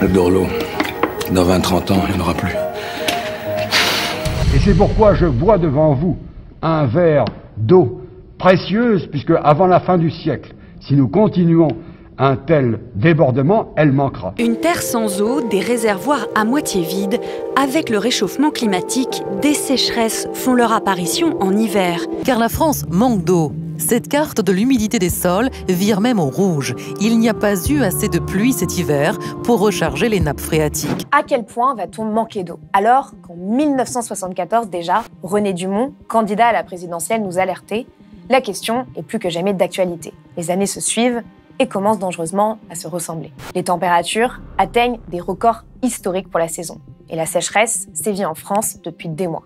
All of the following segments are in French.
Le Dorlo, dans 20-30 ans, il n'y en aura plus. Et c'est pourquoi je bois devant vous un verre d'eau précieuse, puisque avant la fin du siècle, si nous continuons un tel débordement, elle manquera. Une terre sans eau, des réservoirs à moitié vides. Avec le réchauffement climatique, des sécheresses font leur apparition en hiver. Car la France manque d'eau. Cette carte de l'humidité des sols vire même au rouge. Il n'y a pas eu assez de pluie cet hiver pour recharger les nappes phréatiques. À quel point va-t-on manquer d'eau? Alors qu'en 1974 déjà, René Dumont, candidat à la présidentielle, nous alertait, la question est plus que jamais d'actualité. Les années se suivent et commencent dangereusement à se ressembler. Les températures atteignent des records historiques pour la saison. Et la sécheresse sévit en France depuis des mois.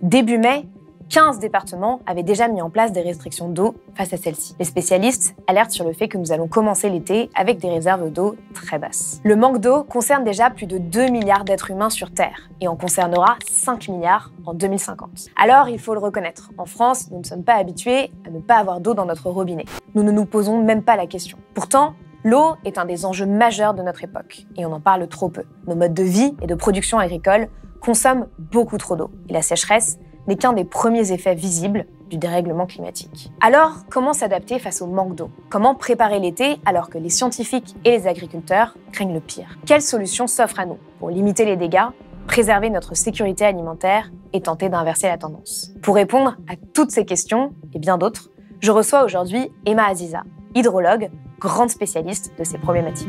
Début mai, 15 départements avaient déjà mis en place des restrictions d'eau face à celle-ci. Les spécialistes alertent sur le fait que nous allons commencer l'été avec des réserves d'eau très basses. Le manque d'eau concerne déjà plus de 2 milliards d'êtres humains sur Terre et en concernera 5 milliards en 2050. Alors, il faut le reconnaître, en France, nous ne sommes pas habitués à ne pas avoir d'eau dans notre robinet. Nous ne nous posons même pas la question. Pourtant, l'eau est un des enjeux majeurs de notre époque et on en parle trop peu. Nos modes de vie et de production agricole consomment beaucoup trop d'eau et la sécheresse n'est qu'un des premiers effets visibles du dérèglement climatique. Alors, comment s'adapter face au manque d'eau? Comment préparer l'été alors que les scientifiques et les agriculteurs craignent le pire? Quelles solutions s'offrent à nous pour limiter les dégâts, préserver notre sécurité alimentaire et tenter d'inverser la tendance? Pour répondre à toutes ces questions et bien d'autres, je reçois aujourd'hui Emma Aziza, hydrologue, grande spécialiste de ces problématiques.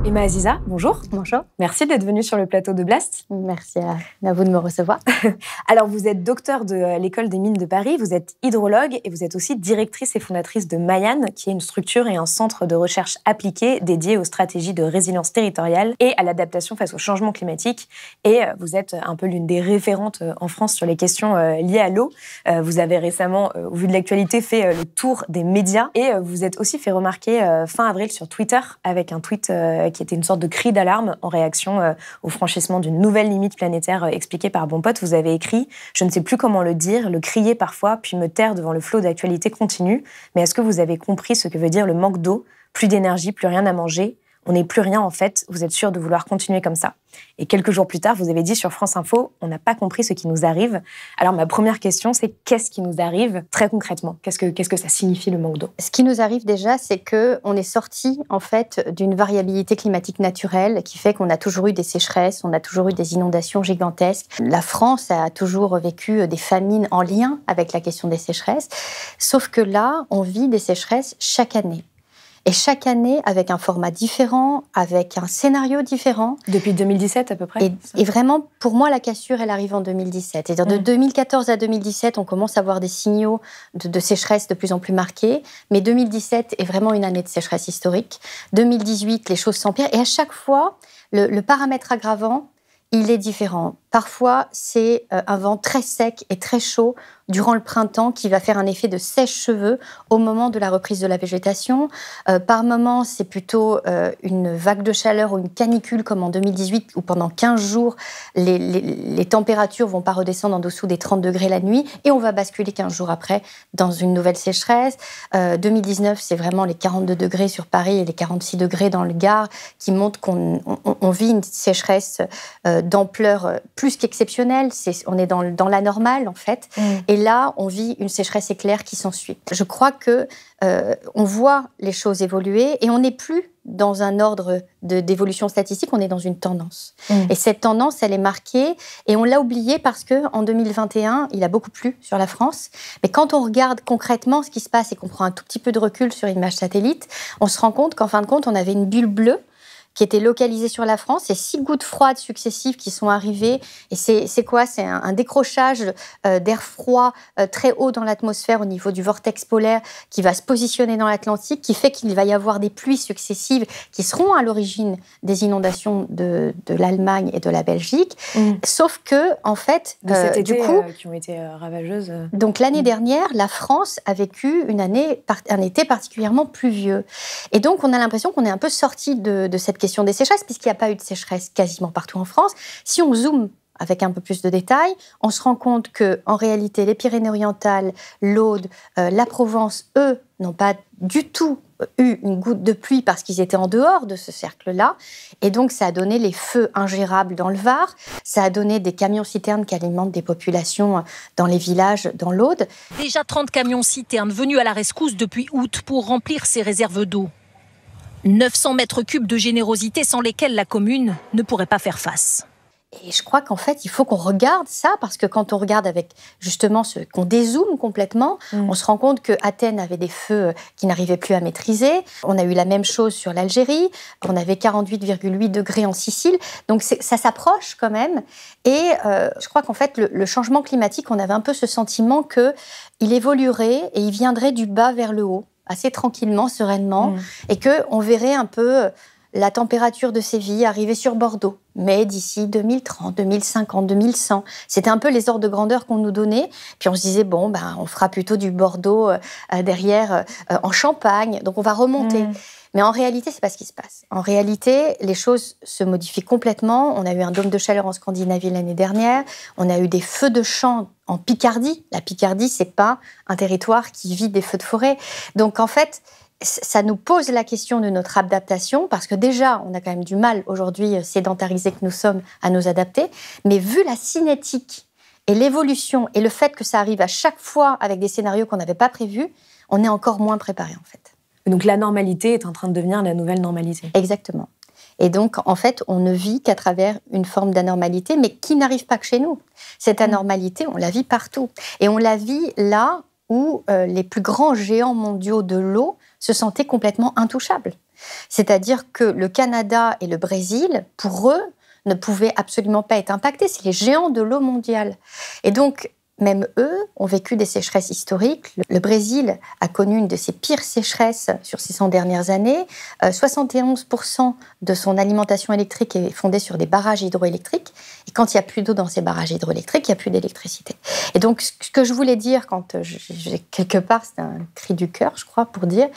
Emma Aziza, bonjour. Bonjour. Merci d'être venue sur le plateau de Blast. Merci à vous de me recevoir. Alors, vous êtes docteur de l'École des mines de Paris, vous êtes hydrologue et vous êtes aussi directrice et fondatrice de Mayan, qui est une structure et un centre de recherche appliquée dédié aux stratégies de résilience territoriale et à l'adaptation face au changement climatique. Et vous êtes un peu l'une des référentes en France sur les questions liées à l'eau. Vous avez récemment, au vu de l'actualité, fait le tour des médias et vous êtes aussi fait remarquer fin avril sur Twitter avec un tweet qui était une sorte de cri d'alarme en réaction au franchissement d'une nouvelle limite planétaire expliquée par Bonpote. Vous avez écrit « Je ne sais plus comment le dire, le crier parfois, puis me taire devant le flot d'actualité continue. Mais est-ce que vous avez compris ce que veut dire le manque d'eau? Plus d'énergie, plus rien à manger. On n'est plus rien en fait. Vous êtes sûr de vouloir continuer comme ça ?» Et quelques jours plus tard, vous avez dit sur France Info « On n'a pas compris ce qui nous arrive. » Alors ma première question, c'est qu'est-ce qui nous arrive très concrètement? Qu'est-ce que ça signifie le manque d'eau? Ce qui nous arrive déjà, c'est qu'on est sorti en fait d'une variabilité climatique naturelle qui fait qu'on a toujours eu des sécheresses, on a toujours eu des inondations gigantesques. La France a toujours vécu des famines en lien avec la question des sécheresses. Sauf que là, on vit des sécheresses chaque année. Et chaque année, avec un format différent, avec un scénario différent. Depuis 2017 à peu près. Et vraiment, pour moi, la cassure, elle arrive en 2017. C'est-à-dire de 2014 à 2017, on commence à avoir des signaux de sécheresse de plus en plus marqués. Mais 2017 est vraiment une année de sécheresse historique. 2018, les choses s'empirent. Et à chaque fois, le paramètre aggravant, il est différent. Parfois, c'est un vent très sec et très chaud durant le printemps qui va faire un effet de sèche-cheveux au moment de la reprise de la végétation. Par moments, c'est plutôt une vague de chaleur ou une canicule comme en 2018 où pendant 15 jours, les températures vont pas redescendre en dessous des 30 degrés la nuit et on va basculer 15 jours après dans une nouvelle sécheresse. 2019, c'est vraiment les 42 degrés sur Paris et les 46 degrés dans le Gard qui montrent qu'on vit une sécheresse d'ampleur plus qu'exceptionnelle. On est dans la normale, en fait. Et là, on vit une sécheresse éclair qui s'ensuit. Je crois que on voit les choses évoluer et on n'est plus dans un ordre d'évolution statistique, on est dans une tendance. Et cette tendance, elle est marquée et on l'a oubliée parce qu'en 2021, il a beaucoup plu sur la France. Mais quand on regarde concrètement ce qui se passe et qu'on prend un tout petit peu de recul sur une image satellite, on se rend compte qu'en fin de compte, on avait une bulle bleue qui était localisée sur la France, et 6 gouttes froides successives qui sont arrivées. Et c'est quoi? C'est un décrochage d'air froid très haut dans l'atmosphère au niveau du vortex polaire qui va se positionner dans l'Atlantique, qui fait qu'il va y avoir des pluies successives qui seront à l'origine des inondations de l'Allemagne et de la Belgique. Sauf que, en fait, du coup, qui ont été ravageuses. Donc l'année dernière, la France a vécu un été particulièrement pluvieux. Et donc on a l'impression qu'on est un peu sorti de cette question des sécheresses, puisqu'il n'y a pas eu de sécheresse quasiment partout en France. Si on zoome avec un peu plus de détails, on se rend compte qu'en réalité, les Pyrénées-Orientales, l'Aude, la Provence, eux, n'ont pas du tout eu une goutte de pluie parce qu'ils étaient en dehors de ce cercle-là. Et donc, ça a donné les feux ingérables dans le Var. Ça a donné des camions-citernes qui alimentent des populations dans les villages, dans l'Aude. Déjà 30 camions-citernes venus à la rescousse depuis août pour remplir ces réserves d'eau. 900 mètres cubes de générosité sans lesquels la commune ne pourrait pas faire face. Et je crois qu'en fait, il faut qu'on regarde ça, parce que quand on regarde avec justement qu'on dézoome complètement, on se rend compte que Athènes avait des feux qui n'arrivaient plus à maîtriser. On a eu la même chose sur l'Algérie. On avait 48,8 degrés en Sicile. Donc ça s'approche quand même. Et je crois qu'en fait, le changement climatique, on avait un peu ce sentiment qu'il évoluerait et il viendrait du bas vers le haut, assez tranquillement, sereinement, et qu'on verrait un peu la température de Séville arriver sur Bordeaux, mais d'ici 2030, 2050, 2100. C'était un peu les ordres de grandeur qu'on nous donnait. Puis on se disait, on fera plutôt du Bordeaux derrière en Champagne, donc on va remonter. Mais en réalité, c'est pas ce qui se passe. En réalité, les choses se modifient complètement. On a eu un dôme de chaleur en Scandinavie l'année dernière. On a eu des feux de champs en Picardie. La Picardie, c'est pas un territoire qui vit des feux de forêt. Donc en fait, ça nous pose la question de notre adaptation, parce que déjà, on a quand même du mal aujourd'hui, sédentarisés que nous sommes, à nous adapter. Mais vu la cinétique et l'évolution et le fait que ça arrive à chaque fois avec des scénarios qu'on n'avait pas prévus, on est encore moins préparé en fait. Donc la normalité est en train de devenir la nouvelle normalité. Exactement. Et donc, en fait, on ne vit qu'à travers une forme d'anormalité, mais qui n'arrive pas que chez nous. Cette anormalité, on la vit partout. Et on la vit là où les plus grands géants mondiaux de l'eau se sentaient complètement intouchables. C'est-à-dire que le Canada et le Brésil, pour eux, ne pouvaient absolument pas être impactés. C'est les géants de l'eau mondiale. Et donc, même eux ont vécu des sécheresses historiques. Le Brésil a connu une de ses pires sécheresses sur ces 100 dernières années. 71% de son alimentation électrique est fondée sur des barrages hydroélectriques. Et quand il n'y a plus d'eau dans ces barrages hydroélectriques, il n'y a plus d'électricité. Et donc, ce que je voulais dire, quelque part, c'est un cri du cœur, je crois, pour dire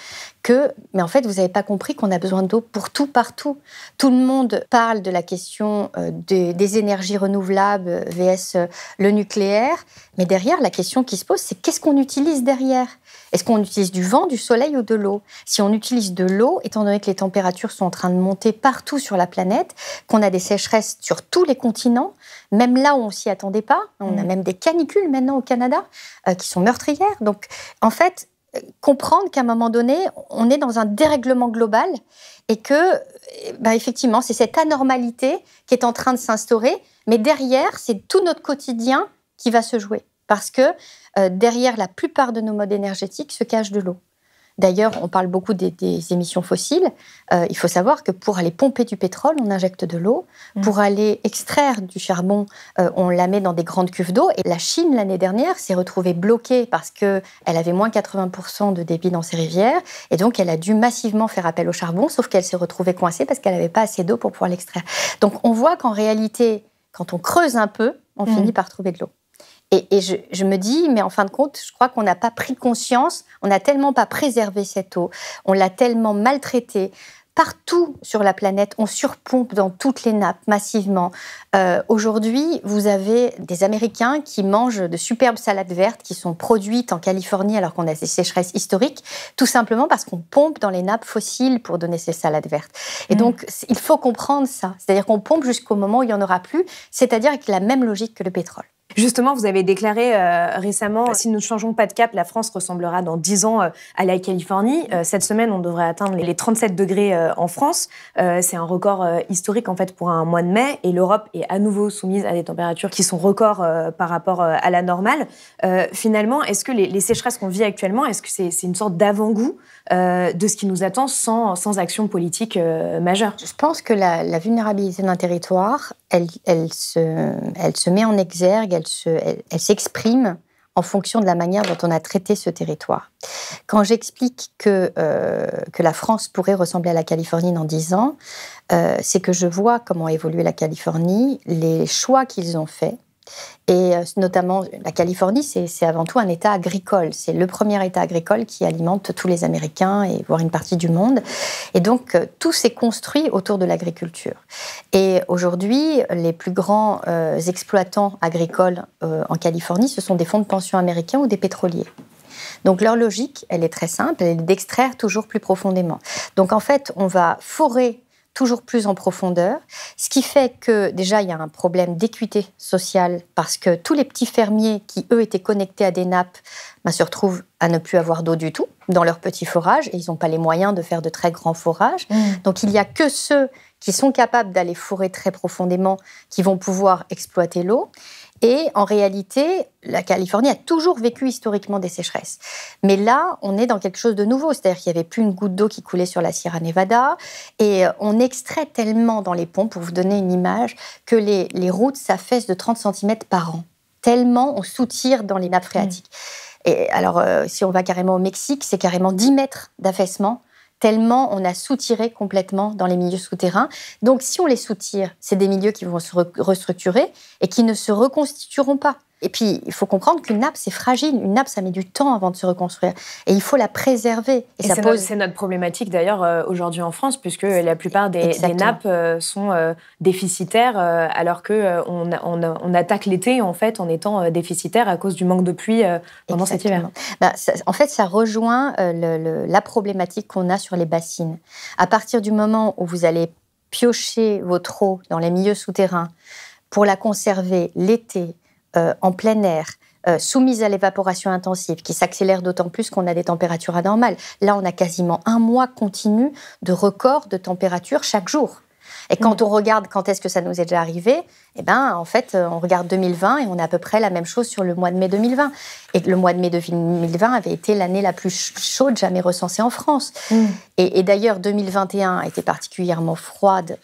mais en fait, vous n'avez pas compris qu'on a besoin d'eau pour tout, partout. Tout le monde parle de la question des énergies renouvelables vs le nucléaire. Mais derrière, la question qui se pose, c'est qu'est-ce qu'on utilise derrière ? Est-ce qu'on utilise du vent, du soleil ou de l'eau ? Si on utilise de l'eau, étant donné que les températures sont en train de monter partout sur la planète, qu'on a des sécheresses sur tous les continents, même là où on ne s'y attendait pas, on a même des canicules maintenant au Canada qui sont meurtrières. Donc, en fait, comprendre qu'à un moment donné, on est dans un dérèglement global et que, effectivement, c'est cette anormalité qui est en train de s'instaurer, mais derrière, c'est tout notre quotidien qui va se jouer. Parce que derrière la plupart de nos modes énergétiques se cache de l'eau. D'ailleurs, on parle beaucoup des émissions fossiles. Il faut savoir que pour aller pomper du pétrole, on injecte de l'eau. Pour aller extraire du charbon, on la met dans des grandes cuves d'eau. Et la Chine, l'année dernière, s'est retrouvée bloquée parce qu'elle avait moins 80% de débit dans ses rivières. Et donc, elle a dû massivement faire appel au charbon, sauf qu'elle s'est retrouvée coincée parce qu'elle n'avait pas assez d'eau pour pouvoir l'extraire. Donc, on voit qu'en réalité, quand on creuse un peu, on finit par trouver de l'eau. Et je me dis, mais en fin de compte, je crois qu'on n'a pas pris conscience, on n'a tellement pas préservé cette eau, on l'a tellement maltraitée. Partout sur la planète, on surpompe dans toutes les nappes massivement. Aujourd'hui, vous avez des Américains qui mangent de superbes salades vertes qui sont produites en Californie alors qu'on a des sécheresses historiques, tout simplement parce qu'on pompe dans les nappes fossiles pour donner ces salades vertes. Et donc, il faut comprendre ça. C'est-à-dire qu'on pompe jusqu'au moment où il n'y en aura plus, c'est-à-dire avec la même logique que le pétrole. Justement, vous avez déclaré récemment, si nous ne changeons pas de cap, la France ressemblera dans 10 ans à la Californie. Cette semaine, on devrait atteindre les 37 degrés en France. C'est un record historique en fait pour un mois de mai. Et l'Europe est à nouveau soumise à des températures qui sont records par rapport à la normale. Finalement, est-ce que les sécheresses qu'on vit actuellement, est-ce que c'est une sorte d'avant-goût de ce qui nous attend sans action politique majeure ? Je pense que la vulnérabilité d'un territoire, elle se met en exergue, elle s'exprime en fonction de la manière dont on a traité ce territoire. Quand j'explique que la France pourrait ressembler à la Californie dans 10 ans, c'est que je vois comment évolue la Californie, les choix qu'ils ont faits, Et notamment, la Californie, c'est avant tout un État agricole. C'est le premier État agricole qui alimente tous les Américains, et voire une partie du monde. Et donc, tout s'est construit autour de l'agriculture. Et aujourd'hui, les plus grands exploitants agricoles en Californie, ce sont des fonds de pension américains ou des pétroliers. Donc, leur logique, elle est très simple, elle est d'extraire toujours plus profondément. Donc, en fait, on va forer toujours plus en profondeur, ce qui fait que déjà il y a un problème d'équité sociale parce que tous les petits fermiers qui eux étaient connectés à des nappes se retrouvent à ne plus avoir d'eau du tout dans leurs petits forages et ils n'ont pas les moyens de faire de très grands forages. Donc il n'y a que ceux qui sont capables d'aller forer très profondément qui vont pouvoir exploiter l'eau. Et en réalité, la Californie a toujours vécu historiquement des sécheresses. Mais là, on est dans quelque chose de nouveau. C'est-à-dire qu'il n'y avait plus une goutte d'eau qui coulait sur la Sierra Nevada. Et on extrait tellement dans les ponts, pour vous donner une image, que les routes s'affaissent de 30 cm par an. Tellement on soutire dans les nappes phréatiques. Et alors, si on va carrément au Mexique, c'est carrément 10 mètres d'affaissement, tellement on a soutiré complètement dans les milieux souterrains. Donc, si on les soutire, c'est des milieux qui vont se restructurer et qui ne se reconstitueront pas. Et puis, il faut comprendre qu'une nappe, c'est fragile. Une nappe, ça met du temps avant de se reconstruire. Et il faut la préserver. Et ça pose... c'est notre problématique, d'ailleurs, aujourd'hui en France, puisque la plupart des nappes sont déficitaires, alors qu'on attaque l'été, en fait, en étant déficitaire à cause du manque de pluie pendant cet hiver. En fait, ça rejoint la problématique qu'on a sur les bassines. À partir du moment où vous allez piocher votre eau dans les milieux souterrains pour la conserver l'été, en plein air, soumise à l'évaporation intensive, qui s'accélère d'autant plus qu'on a des températures anormales. Là, on a quasiment un mois continu de record de température chaque jour. Et quand on regarde quand est-ce que ça nous est déjà arrivé, en fait, on regarde 2020 et on a à peu près la même chose sur le mois de mai 2020. Et le mois de mai 2020 avait été l'année la plus chaude jamais recensée en France. Et d'ailleurs, 2021 a été particulièrement froide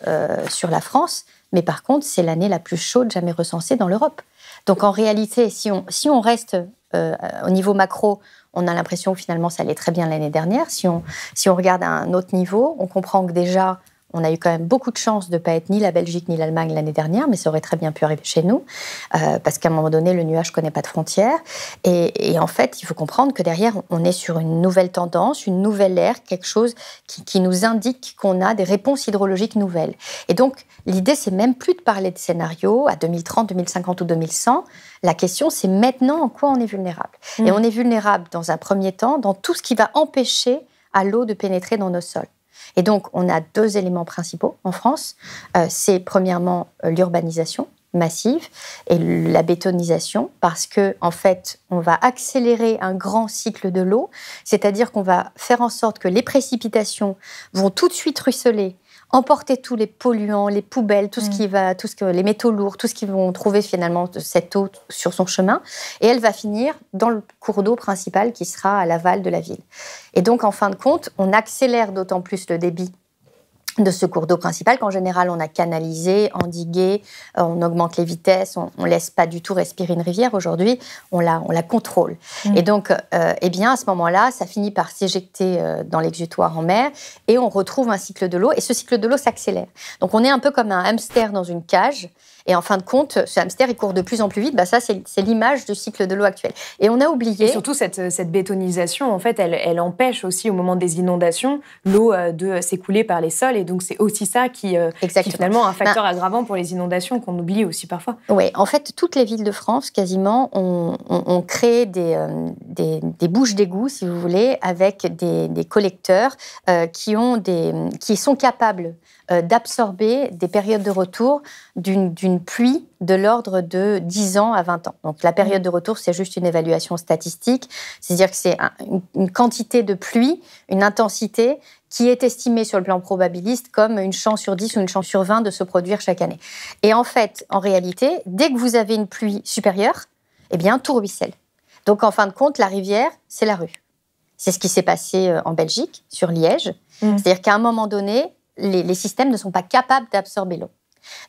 sur la France, mais par contre, c'est l'année la plus chaude jamais recensée dans l'Europe. Donc en réalité, si on reste au niveau macro, on a l'impression que finalement ça allait très bien l'année dernière. Si on regarde à un autre niveau, on comprend que déjà, on a eu quand même beaucoup de chance de ne pas être ni la Belgique ni l'Allemagne l'année dernière, mais ça aurait très bien pu arriver chez nous, parce qu'à un moment donné, le nuage ne connaît pas de frontières. Et en fait, il faut comprendre que derrière, on est sur une nouvelle tendance, une nouvelle ère, quelque chose qui nous indique qu'on a des réponses hydrologiques nouvelles. Et donc, l'idée, c'est même plus de parler de scénarios à 2030, 2050 ou 2100. La question, c'est maintenant en quoi on est vulnérable. Et on est vulnérable, dans un premier temps, dans tout ce qui va empêcher à l'eau de pénétrer dans nos sols. Et donc, on a deux éléments principaux en France. C'est premièrement l'urbanisation massive et la bétonisation, parce que en fait, on va accélérer un grand cycle de l'eau, c'est-à-dire qu'on va faire en sorte que les précipitations vont tout de suite ruisseler, emporter tous les polluants, les poubelles, les métaux lourds, tout ce qu'ils vont trouver finalement de cette eau sur son chemin, et elle va finir dans le cours d'eau principal qui sera à l'aval de la ville. Et donc, en fin de compte, on accélère d'autant plus le débit de ce cours d'eau principal qu'en général on a canalisé, endigué, on augmente les vitesses, on laisse pas du tout respirer une rivière. Aujourd'hui, on la contrôle. Et donc, à ce moment-là, ça finit par s'éjecter dans l'exutoire en mer et on retrouve un cycle de l'eau. Et ce cycle de l'eau s'accélère. Donc, on est un peu comme un hamster dans une cage. Et en fin de compte, ce hamster, il court de plus en plus vite. Ça, c'est l'image du cycle de l'eau actuel. Et on a oublié... Et surtout, cette bétonisation, en fait, elle empêche aussi, au moment des inondations, l'eau de s'écouler par les sols. Et donc, c'est aussi ça qui est finalement un facteur aggravant pour les inondations qu'on oublie aussi parfois. Oui, en fait, toutes les villes de France, quasiment, ont créé des bouches d'égout, si vous voulez, avec des collecteurs qui sont capables d'absorber des périodes de retour d'une pluie de l'ordre de 10 ans à 20 ans. Donc, la période de retour, c'est juste une évaluation statistique. C'est-à-dire que c'est une quantité de pluie, une intensité qui est estimée sur le plan probabiliste comme une chance sur 10 ou une chance sur 20 de se produire chaque année. Et en fait, en réalité, dès que vous avez une pluie supérieure, tout ruisselle. Donc, en fin de compte, la rivière, c'est la rue. C'est ce qui s'est passé en Belgique, sur Liège. C'est-à-dire qu'à un moment donné, les systèmes ne sont pas capables d'absorber l'eau.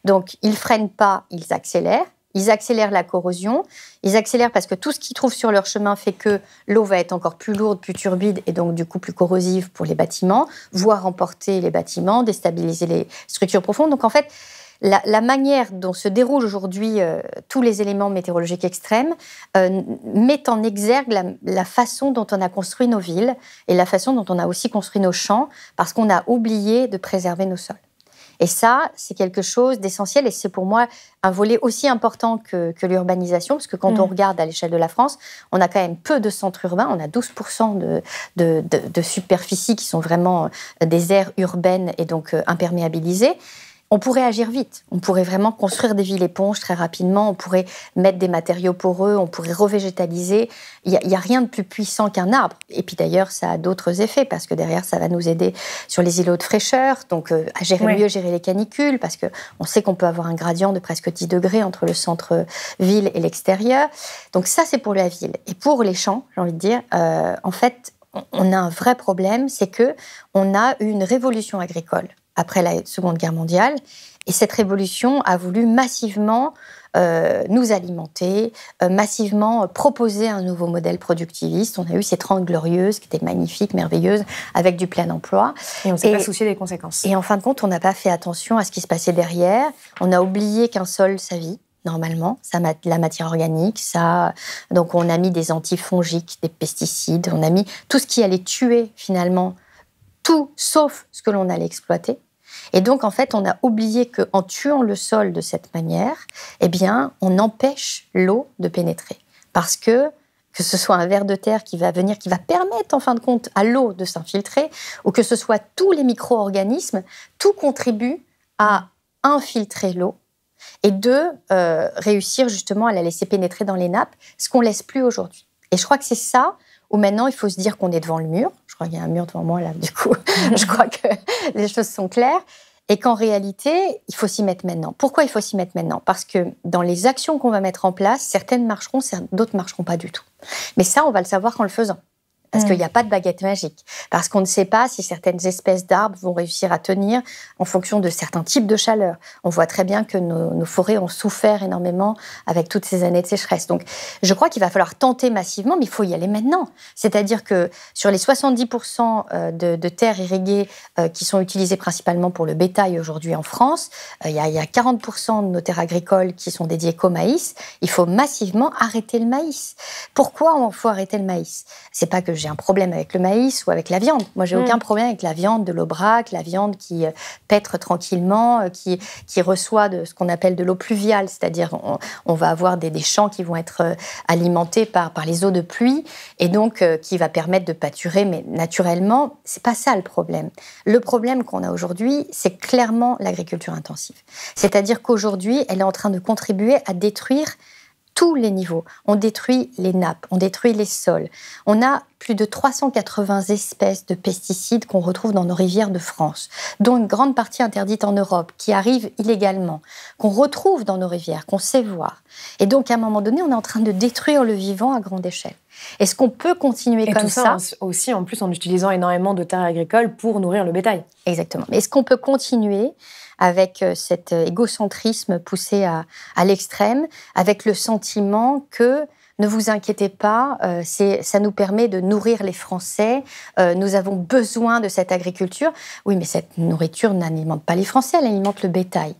Donc, ils ne freinent pas, ils accélèrent. Ils accélèrent la corrosion. Ils accélèrent parce que tout ce qu'ils trouvent sur leur chemin fait que l'eau va être encore plus lourde, plus turbide et donc du coup plus corrosive pour les bâtiments, voire emporter les bâtiments, déstabiliser les structures profondes. Donc en fait, la manière dont se déroulent aujourd'hui tous les éléments météorologiques extrêmes met en exergue la façon dont on a construit nos villes et la façon dont on a aussi construit nos champs, parce qu'on a oublié de préserver nos sols. Et ça, c'est quelque chose d'essentiel, et c'est pour moi un volet aussi important que l'urbanisation, parce que quand on regarde à l'échelle de la France, on a quand même peu de centres urbains, on a 12% de superficies qui sont vraiment des aires urbaines et donc imperméabilisées. On pourrait agir vite, on pourrait vraiment construire des villes éponges très rapidement, on pourrait mettre des matériaux poreux, on pourrait revégétaliser. Il n'y a rien de plus puissant qu'un arbre. Et puis d'ailleurs, ça a d'autres effets, parce que derrière, ça va nous aider sur les îlots de fraîcheur, donc à mieux gérer les canicules, parce qu'on sait qu'on peut avoir un gradient de presque 10 degrés entre le centre-ville et l'extérieur. Donc ça, c'est pour la ville. Et pour les champs, j'ai envie de dire, en fait, on a un vrai problème, c'est qu'on a eu une révolution agricole après la Seconde Guerre mondiale. Et cette révolution a voulu massivement nous alimenter, massivement proposer un nouveau modèle productiviste. On a eu ces 30 glorieuses qui étaient magnifiques, merveilleuses, avec du plein emploi. Et on ne s'est pas soucié des conséquences. Et en fin de compte, on n'a pas fait attention à ce qui se passait derrière. On a oublié qu'un sol, ça vit. Normalement, la matière organique, donc on a mis des antifongiques, des pesticides, on a mis tout ce qui allait tuer finalement tout sauf ce que l'on allait exploiter. Et donc, en fait, on a oublié qu'en tuant le sol de cette manière, eh bien, on empêche l'eau de pénétrer. Parce que ce soit un ver de terre qui va venir, qui va permettre, en fin de compte, à l'eau de s'infiltrer, ou que ce soit tous les micro-organismes, tout contribue à infiltrer l'eau et de réussir justement à la laisser pénétrer dans les nappes, ce qu'on ne laisse plus aujourd'hui. Et je crois que c'est ça où maintenant il faut se dire qu'on est devant le mur. Je crois qu'il y a un mur devant moi là, du coup, je crois que les choses sont claires. Et qu'en réalité, il faut s'y mettre maintenant. Pourquoi il faut s'y mettre maintenant ? Parce que dans les actions qu'on va mettre en place, certaines marcheront, d'autres ne marcheront pas du tout. Mais ça, on va le savoir qu'en le faisant. Parce qu'il n'y a pas de baguette magique. Parce qu'on ne sait pas si certaines espèces d'arbres vont réussir à tenir en fonction de certains types de chaleur. On voit très bien que nos forêts ont souffert énormément avec toutes ces années de sécheresse. Donc, je crois qu'il va falloir tenter massivement, mais il faut y aller maintenant. C'est-à-dire que sur les 70% de terres irriguées qui sont utilisées principalement pour le bétail aujourd'hui en France, il y a 40% de nos terres agricoles qui sont dédiées qu'au maïs. Il faut massivement arrêter le maïs. Pourquoi il faut arrêter le maïs ? C'est pas que j'ai un problème avec le maïs ou avec la viande. Moi, j'ai aucun problème avec la viande de l'Aubrac, la viande qui paître tranquillement, qui reçoit de ce qu'on appelle de l'eau pluviale, c'est-à-dire on va avoir des champs qui vont être alimentés par les eaux de pluie et donc qui va permettre de pâturer, mais naturellement, c'est pas ça le problème. Le problème qu'on a aujourd'hui, c'est clairement l'agriculture intensive. C'est-à-dire qu'aujourd'hui, elle est en train de contribuer à détruire tous les niveaux. On détruit les nappes, on détruit les sols. On a plus de 380 espèces de pesticides qu'on retrouve dans nos rivières de France, dont une grande partie interdite en Europe, qui arrivent illégalement, qu'on retrouve dans nos rivières, qu'on sait voir. Et donc, à un moment donné, on est en train de détruire le vivant à grande échelle. Est-ce qu'on peut continuer comme ça ? Aussi, en plus, en utilisant énormément de terres agricoles pour nourrir le bétail. Exactement. Mais est-ce qu'on peut continuer avec cet égocentrisme poussé à l'extrême, avec le sentiment que, ne vous inquiétez pas, ça nous permet de nourrir les Français, nous avons besoin de cette agriculture. Oui, mais cette nourriture n'alimente pas les Français, elle alimente le bétail.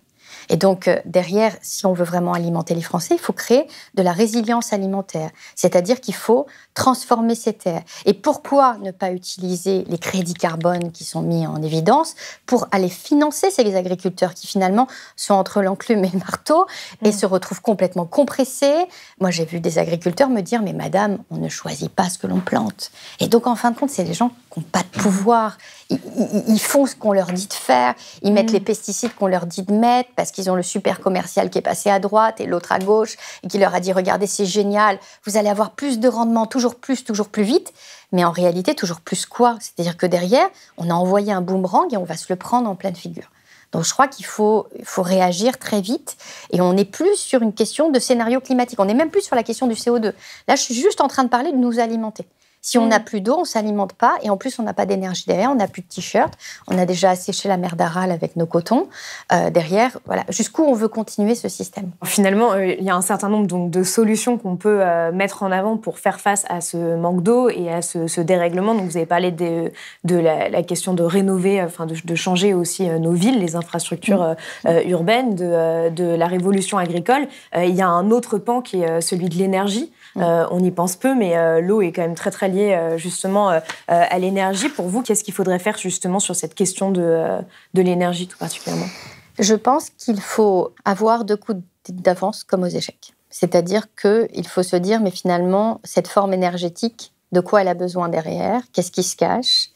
Et donc, derrière, si on veut vraiment alimenter les Français, il faut créer de la résilience alimentaire. C'est-à-dire qu'il faut transformer ces terres. Et pourquoi ne pas utiliser les crédits carbone qui sont mis en évidence pour aller financer ces agriculteurs qui, finalement, sont entre l'enclume et le marteau et se retrouvent complètement compressés. Moi, j'ai vu des agriculteurs me dire « Mais madame, on ne choisit pas ce que l'on plante. » Et donc, en fin de compte, c'est des gens qui n'ont pas de pouvoir. Ils font ce qu'on leur dit de faire. Ils mettent les pesticides qu'on leur dit de mettre parce qu'ils ont le super commercial qui est passé à droite et l'autre à gauche et qui leur a dit « Regardez, c'est génial, vous allez avoir plus de rendement, toujours plus vite. » Mais en réalité, toujours plus quoi ? C'est-à-dire que derrière, on a envoyé un boomerang et on va se le prendre en pleine figure. Donc je crois qu'il faut réagir très vite et on n'est plus sur une question de scénario climatique. On n'est même plus sur la question du CO2. Là, je suis juste en train de parler de nous alimenter. Si on n'a plus d'eau, on ne s'alimente pas. Et en plus, on n'a pas d'énergie derrière, on n'a plus de t-shirt. On a déjà asséché la mer d'Aral avec nos cotons. Derrière, voilà. Jusqu'où on veut continuer ce système? Finalement, il y a un certain nombre donc, de solutions qu'on peut mettre en avant pour faire face à ce manque d'eau et à ce dérèglement. Donc, vous avez parlé de la question de rénover, de changer aussi nos villes, les infrastructures urbaines, de la révolution agricole. Il y a un autre pan qui est celui de l'énergie. On y pense peu, mais l'eau est quand même très, très liée justement à l'énergie. Pour vous, qu'est-ce qu'il faudrait faire justement sur cette question de l'énergie tout particulièrement? Je pense qu'il faut avoir 2 coups d'avance comme aux échecs. C'est-à-dire qu'il faut se dire, mais finalement, cette forme énergétique, de quoi elle a besoin derrière? Qu'est-ce qui se cache?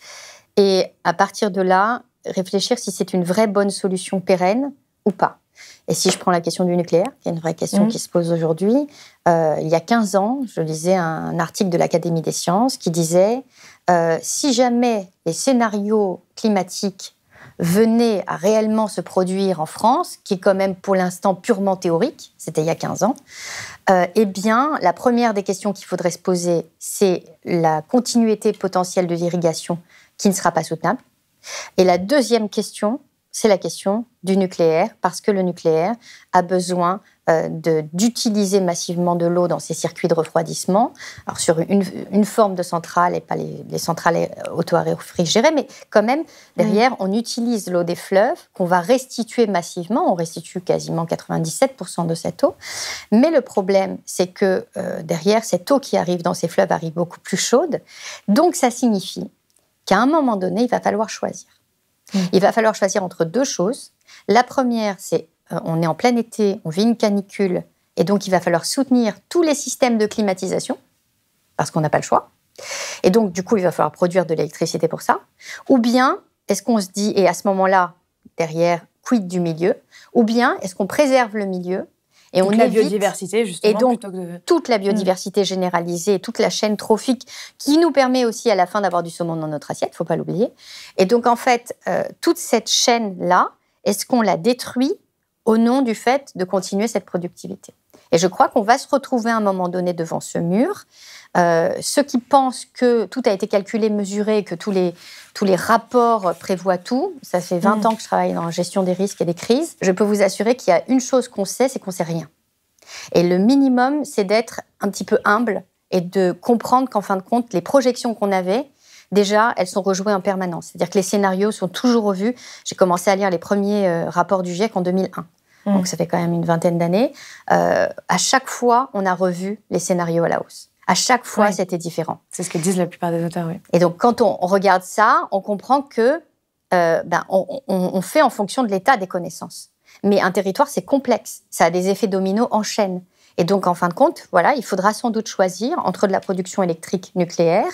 Et à partir de là, réfléchir si c'est une vraie bonne solution pérenne ou pas. Et si je prends la question du nucléaire, qui est une vraie question qui se pose aujourd'hui, il y a 15 ans, je lisais un article de l'Académie des sciences qui disait si jamais les scénarios climatiques venaient à réellement se produire en France, qui est quand même pour l'instant purement théorique, c'était il y a 15 ans, eh bien, la première des questions qu'il faudrait se poser, c'est la continuité potentielle de l'irrigation qui ne sera pas soutenable. Et la deuxième question, c'est la question du nucléaire, parce que le nucléaire a besoin d'utiliser massivement de l'eau dans ses circuits de refroidissement, alors sur une forme de centrale et pas les centrales auto-réfrigérées, mais quand même, derrière, on utilise l'eau des fleuves qu'on va restituer massivement, on restitue quasiment 97% de cette eau, mais le problème, c'est que derrière, cette eau qui arrive dans ces fleuves arrive beaucoup plus chaude, donc ça signifie qu'à un moment donné, il va falloir choisir. Il va falloir choisir entre 2 choses. La première, c'est on est en plein été, on vit une canicule, et donc il va falloir soutenir tous les systèmes de climatisation, parce qu'on n'a pas le choix. Et donc, du coup, il va falloir produire de l'électricité pour ça. Ou bien, est-ce qu'on se dit, et à ce moment-là, derrière, quid du milieu? Ou bien, est-ce qu'on préserve le milieu et donc on la évite, biodiversité, justement. Et donc, toute la biodiversité généralisée, toute la chaîne trophique qui nous permet aussi à la fin d'avoir du saumon dans notre assiette, il ne faut pas l'oublier. Et donc, en fait, toute cette chaîne-là, est-ce qu'on la détruit au nom du fait de continuer cette productivité? Et je crois qu'on va se retrouver à un moment donné devant ce mur. Ceux qui pensent que tout a été calculé, mesuré, que tous les rapports prévoient tout, ça fait 20 ans que je travaille dans la gestion des risques et des crises, je peux vous assurer qu'il y a une chose qu'on sait, c'est qu'on ne sait rien. Et le minimum, c'est d'être un petit peu humble et de comprendre qu'en fin de compte, les projections qu'on avait, déjà, elles sont rejouées en permanence. C'est-à-dire que les scénarios sont toujours revus. J'ai commencé à lire les premiers rapports du GIEC en 2001. Donc ça fait quand même une vingtaine d'années. À chaque fois, on a revu les scénarios à la hausse. À chaque fois, c'était différent. C'est ce que disent la plupart des auteurs, oui. Et donc, quand on regarde ça, on comprend que on fait en fonction de l'état des connaissances. Mais un territoire, c'est complexe. Ça a des effets dominos en chaîne. Et donc, en fin de compte, voilà, il faudra sans doute choisir entre de la production électrique nucléaire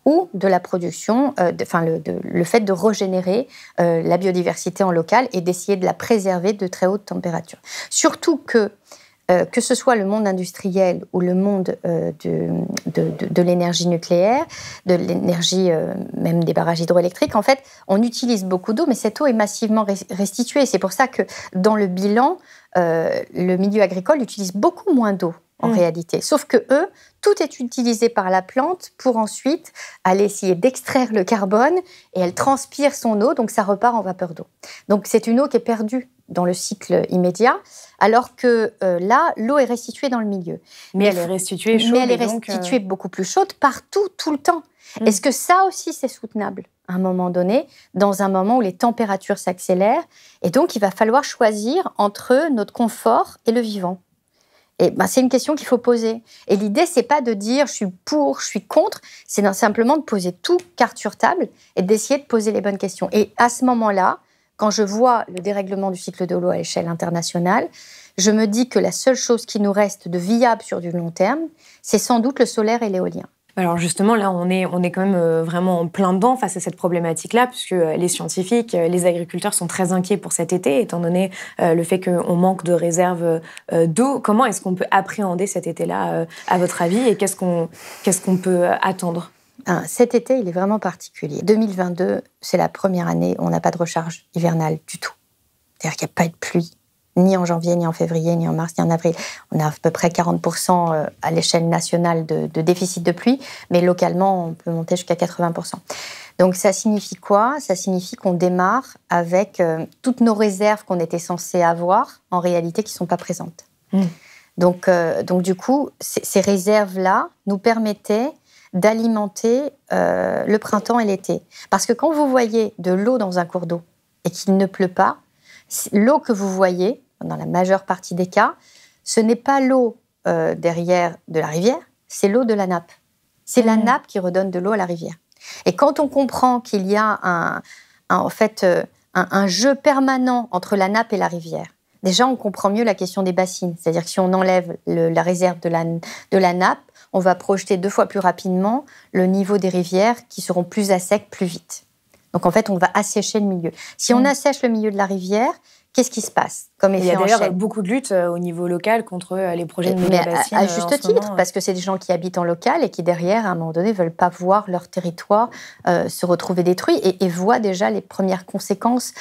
ou de la production, le fait de régénérer la biodiversité en local et d'essayer de la préserver de très hautes températures. Surtout que ce soit le monde industriel ou le monde de l'énergie nucléaire, de l'énergie même des barrages hydroélectriques, en fait, on utilise beaucoup d'eau, mais cette eau est massivement restituée. C'est pour ça que dans le bilan, le milieu agricole utilise beaucoup moins d'eau en réalité. Sauf que eux, tout est utilisé par la plante pour ensuite aller essayer d'extraire le carbone et elle transpire son eau, donc ça repart en vapeur d'eau. Donc c'est une eau qui est perdue dans le cycle immédiat, alors que là, l'eau est restituée dans le milieu. Mais elle est restituée chaude. Mais elle est restituée beaucoup plus chaude partout, tout le temps. Est-ce que ça aussi, c'est soutenable à un moment donné, dans un moment où les températures s'accélèrent? Et donc, il va falloir choisir entre notre confort et le vivant. Et c'est une question qu'il faut poser. Et l'idée, c'est pas de dire je suis pour, je suis contre, c'est simplement de poser tout carte sur table et d'essayer de poser les bonnes questions. Et à ce moment-là, quand je vois le dérèglement du cycle de l'eau à l'échelle internationale, je me dis que la seule chose qui nous reste de viable sur du long terme, c'est sans doute le solaire et l'éolien. Alors justement, là, on est quand même vraiment en plein dedans face à cette problématique-là, puisque les scientifiques, les agriculteurs sont très inquiets pour cet été, étant donné le fait qu'on manque de réserves d'eau. Comment est-ce qu'on peut appréhender cet été-là, à votre avis, et qu'est-ce qu'on peut attendre? Cet été, il est vraiment particulier. 2022, c'est la première année où on n'a pas de recharge hivernale du tout. C'est-à-dire qu'il n'y a pas eu de pluie ni en janvier, ni en février, ni en mars, ni en avril. On a à peu près 40% à l'échelle nationale de déficit de pluie, mais localement, on peut monter jusqu'à 80%. Donc ça signifie quoi? Ça signifie qu'on démarre avec toutes nos réserves qu'on était censé avoir, en réalité, qui ne sont pas présentes. Donc du coup, ces réserves-là nous permettaient d'alimenter le printemps et l'été. Parce que quand vous voyez de l'eau dans un cours d'eau et qu'il ne pleut pas, l'eau que vous voyez, dans la majeure partie des cas, ce n'est pas l'eau derrière de la rivière, c'est l'eau de la nappe. C'est la nappe qui redonne de l'eau à la rivière. Et quand on comprend qu'il y a un jeu permanent entre la nappe et la rivière, déjà on comprend mieux la question des bassines. C'est-à-dire que si on enlève la réserve de la nappe, on va projeter 2 fois plus rapidement le niveau des rivières qui seront plus à sec plus vite. Donc en fait, on va assécher le milieu. Si on assèche le milieu de la rivière, qu'est-ce qui se passe comme effet en chaîne? Il y a d'ailleurs beaucoup de luttes au niveau local contre les projets de méga-bassines. À juste titre, parce que c'est des gens qui habitent en local et qui, derrière, à un moment donné, ne veulent pas voir leur territoire se retrouver détruit et voient déjà les premières conséquences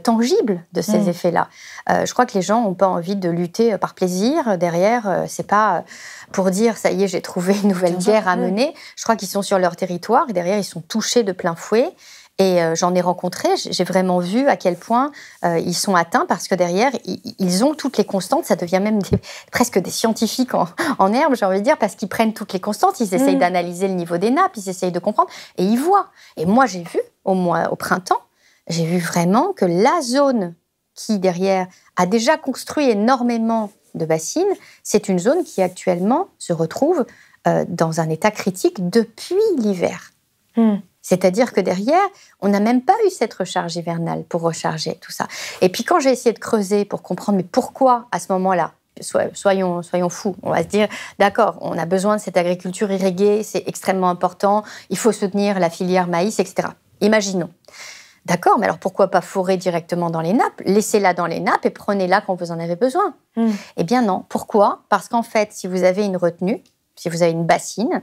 tangibles de ces effets-là. Je crois que les gens n'ont pas envie de lutter par plaisir. Derrière, c'est pas pour dire, ça y est, j'ai trouvé une nouvelle guerre à mener. Je crois qu'ils sont sur leur territoire et derrière, ils sont touchés de plein fouet. Et j'en ai rencontré, j'ai vraiment vu à quel point ils sont atteints parce que derrière, ils ont toutes les constantes. Ça devient même presque des scientifiques en herbe, j'ai envie de dire, parce qu'ils prennent toutes les constantes. Ils essayent d'analyser le niveau des nappes, ils essayent de comprendre et ils voient. Et moi, j'ai vu, au printemps, j'ai vu vraiment que la zone qui, derrière, a déjà construit énormément de bassines, c'est une zone qui, actuellement, se retrouve dans un état critique depuis l'hiver. C'est-à-dire que derrière, on n'a même pas eu cette recharge hivernale pour recharger tout ça. Et puis quand j'ai essayé de creuser pour comprendre mais pourquoi à ce moment-là, soyons fous, on va se dire d'accord, on a besoin de cette agriculture irriguée, c'est extrêmement important, il faut soutenir la filière maïs, etc. Imaginons. D'accord, mais alors pourquoi pas forer directement dans les nappes? Laissez-la dans les nappes et prenez-la quand vous en avez besoin. Eh bien non. Pourquoi? Parce qu'en fait, si vous avez une retenue, si vous avez une bassine,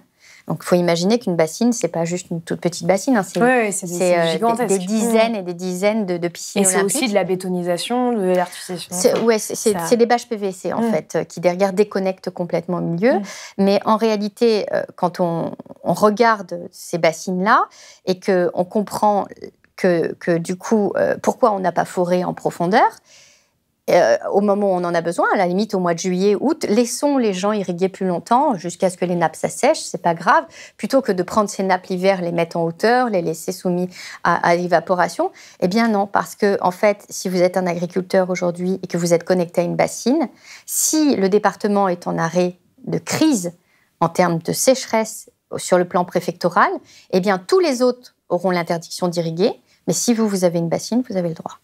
donc, il faut imaginer qu'une bassine, c'est pas juste une toute petite bassine, hein, c'est gigantesque. Des dizaines et des dizaines de piscines olympiques. Et c'est aussi de la bétonisation, de l'artificialisation. C'est des bâches PVC, en fait, qui derrière déconnectent complètement au milieu. Mais en réalité, quand on regarde ces bassines-là et qu'on comprend que du coup, pourquoi on n'a pas foré en profondeur, au moment où on en a besoin, à la limite au mois de juillet, août, laissons les gens irriguer plus longtemps jusqu'à ce que les nappes s'assèchent, c'est pas grave, plutôt que de prendre ces nappes l'hiver, les mettre en hauteur, les laisser soumis à l'évaporation. Eh bien non, parce que en fait, si vous êtes un agriculteur aujourd'hui et que vous êtes connecté à une bassine, si le département est en arrêt de crise en termes de sécheresse sur le plan préfectoral, eh bien tous les autres auront l'interdiction d'irriguer, mais si vous avez une bassine, vous avez le droit.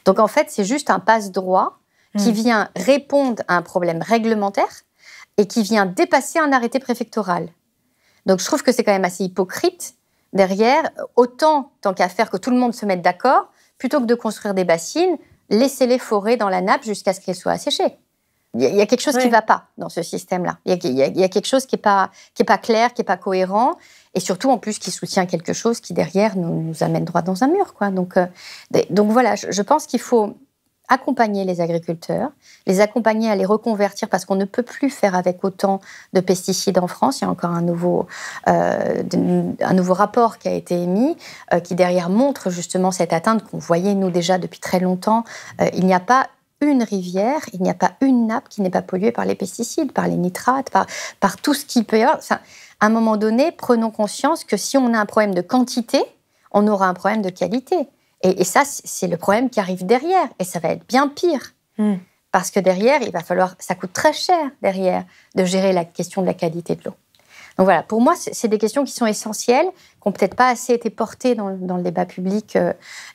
Donc, en fait, c'est juste un passe-droit qui vient répondre à un problème réglementaire et qui vient dépasser un arrêté préfectoral. Donc, je trouve que c'est quand même assez hypocrite derrière. Autant, tant qu'à faire que tout le monde se mette d'accord, plutôt que de construire des bassines, laissez-les forer dans la nappe jusqu'à ce qu'elles soient asséchées. Il y a quelque chose qui ne va pas dans ce système-là. Il y a quelque chose qui n'est pas clair, qui n'est pas cohérent. Et surtout, en plus, qui soutient quelque chose qui, derrière, nous amène droit dans un mur, quoi. Donc voilà, je pense qu'il faut accompagner les agriculteurs, les accompagner à les reconvertir, parce qu'on ne peut plus faire avec autant de pesticides en France. Il y a encore un nouveau rapport qui a été émis, qui, derrière, montre justement cette atteinte qu'on voyait, nous, déjà depuis très longtemps. Il n'y a pas une rivière, il n'y a pas une nappe qui n'est pas polluée par les pesticides, par les nitrates, par tout ce qui peut y avoir. À un moment donné, prenons conscience que si on a un problème de quantité, on aura un problème de qualité. Et ça, c'est le problème qui arrive derrière. Et ça va être bien pire. Parce que derrière, il va falloir... Ça coûte très cher, derrière, de gérer la question de la qualité de l'eau. Donc voilà, pour moi, c'est des questions qui sont essentielles, qui n'ont peut-être pas assez été portées dans le débat public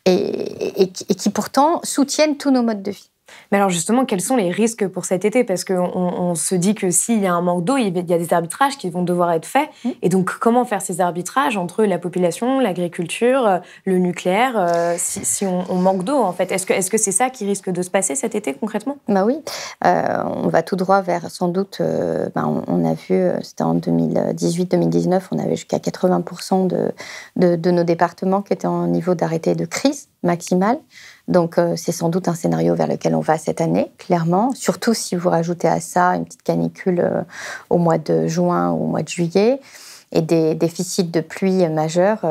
et qui pourtant soutiennent tous nos modes de vie. Mais alors justement, quels sont les risques pour cet été? Parce qu'on se dit que s'il y a un manque d'eau, il y a des arbitrages qui vont devoir être faits. Et donc, comment faire ces arbitrages entre la population, l'agriculture, le nucléaire, si on manque d'eau, en fait? Est-ce que c'est ça qui risque de se passer cet été, concrètement? Bah oui. On va tout droit vers, sans doute, on a vu, c'était en 2018-2019, on avait jusqu'à 80% de nos départements qui étaient en niveau d'arrêté de crise maximale. Donc, c'est sans doute un scénario vers lequel on va cette année, clairement. Surtout si vous rajoutez à ça une petite canicule au mois de juin ou au mois de juillet et des déficits de pluie majeurs,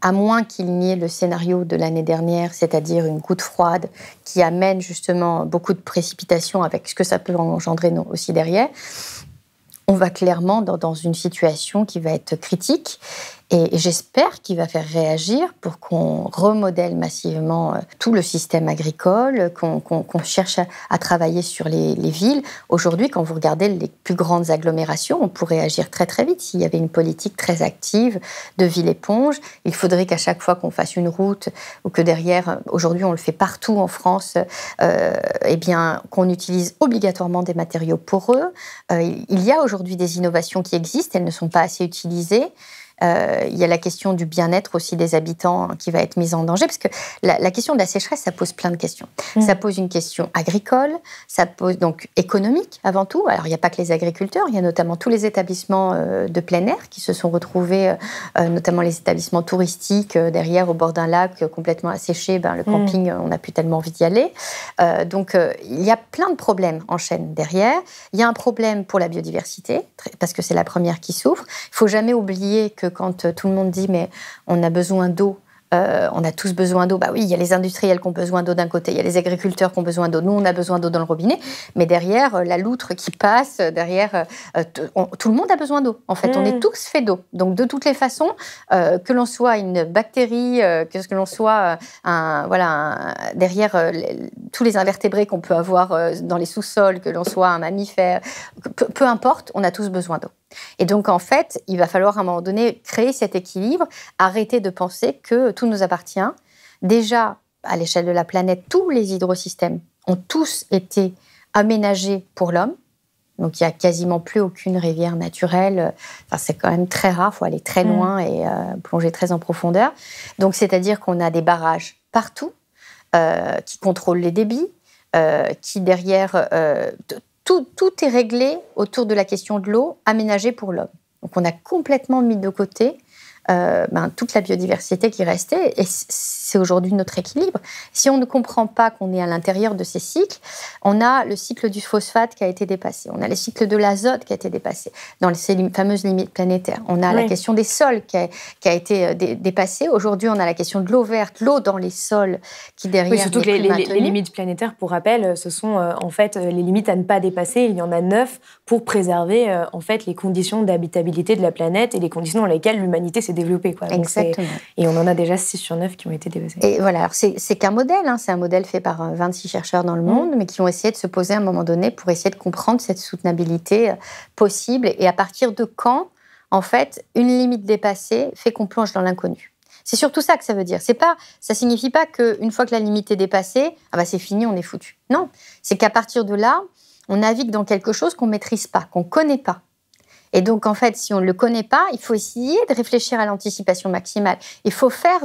à moins qu'il n'y ait le scénario de l'année dernière, c'est-à-dire une goutte froide qui amène justement beaucoup de précipitations avec ce que ça peut engendrer aussi derrière. On va clairement dans une situation qui va être critique et j'espère qu'il va faire réagir pour qu'on remodèle massivement tout le système agricole, qu'on cherche à travailler sur les villes. Aujourd'hui, quand vous regardez les plus grandes agglomérations, on pourrait agir très très vite s'il y avait une politique très active de ville-éponge. Il faudrait qu'à chaque fois qu'on fasse une route ou que derrière, aujourd'hui on le fait partout en France, eh bien, qu'on utilise obligatoirement des matériaux poreux. Il y a aujourd'hui des innovations qui existent, elles ne sont pas assez utilisées. Il y a la question du bien-être aussi des habitants qui va être mise en danger, parce que la question de la sécheresse, ça pose plein de questions. Ça pose une question agricole, ça pose donc économique avant tout. Alors, il n'y a pas que les agriculteurs, il y a notamment tous les établissements de plein air qui se sont retrouvés, notamment les établissements touristiques derrière au bord d'un lac complètement asséché. Le camping, on n'a plus tellement envie d'y aller. Donc, il y a plein de problèmes en chaîne derrière. Il y a un problème pour la biodiversité, parce que c'est la première qui souffre. Il ne faut jamais oublier que quand tout le monde dit « mais on a besoin d'eau », on a tous besoin d'eau. Oui, il y a les industriels qui ont besoin d'eau d'un côté, il y a les agriculteurs qui ont besoin d'eau. Nous, on a besoin d'eau dans le robinet. Mais derrière, la loutre qui passe, derrière, tout le monde a besoin d'eau. En fait, on est tous faits d'eau. Donc, de toutes les façons, que l'on soit une bactérie, que l'on soit derrière tous les invertébrés qu'on peut avoir dans les sous-sols, que l'on soit un mammifère, peu importe, on a tous besoin d'eau. Et donc, en fait, il va falloir à un moment donné créer cet équilibre, arrêter de penser que tout nous appartient. Déjà, à l'échelle de la planète, tous les hydrosystèmes ont tous été aménagés pour l'homme. Donc, il n'y a quasiment plus aucune rivière naturelle. Enfin, c'est quand même très rare, il faut aller très loin et plonger très en profondeur. Donc, c'est-à-dire qu'on a des barrages partout qui contrôlent les débits, qui derrière... Tout est réglé autour de la question de l'eau, aménagée pour l'homme. Donc, on a complètement mis de côté toute la biodiversité qui restait, et c'est aujourd'hui notre équilibre. Si on ne comprend pas qu'on est à l'intérieur de ces cycles, on a le cycle du phosphate qui a été dépassé, on a le cycle de l'azote qui a été dépassé dans ces fameuses limites planétaires, on a la question des sols qui a été dépassée. Aujourd'hui, on a la question de l'eau verte, l'eau dans les sols qui derrière surtout que les limites planétaires, pour rappel, ce sont en fait les limites à ne pas dépasser. Il y en a 9 pour préserver en fait les conditions d'habitabilité de la planète et les conditions dans lesquelles l'humanité s'est développée. Exactement. Et on en a déjà 6 sur 9 qui ont été dépassés. Et voilà, alors c'est qu'un modèle, c'est un modèle fait par 26 chercheurs dans le monde, mais qui ont essayé de se poser à un moment donné pour essayer de comprendre cette soutenabilité possible et à partir de quand, en fait, une limite dépassée fait qu'on plonge dans l'inconnu. C'est surtout ça que ça veut dire. Ça signifie pas qu'une fois que la limite est dépassée, c'est fini, on est foutu. Non, c'est qu'à partir de là, on navigue dans quelque chose qu'on maîtrise pas, qu'on connaît pas. Et donc, en fait, si on ne le connaît pas, il faut essayer de réfléchir à l'anticipation maximale. Il faut faire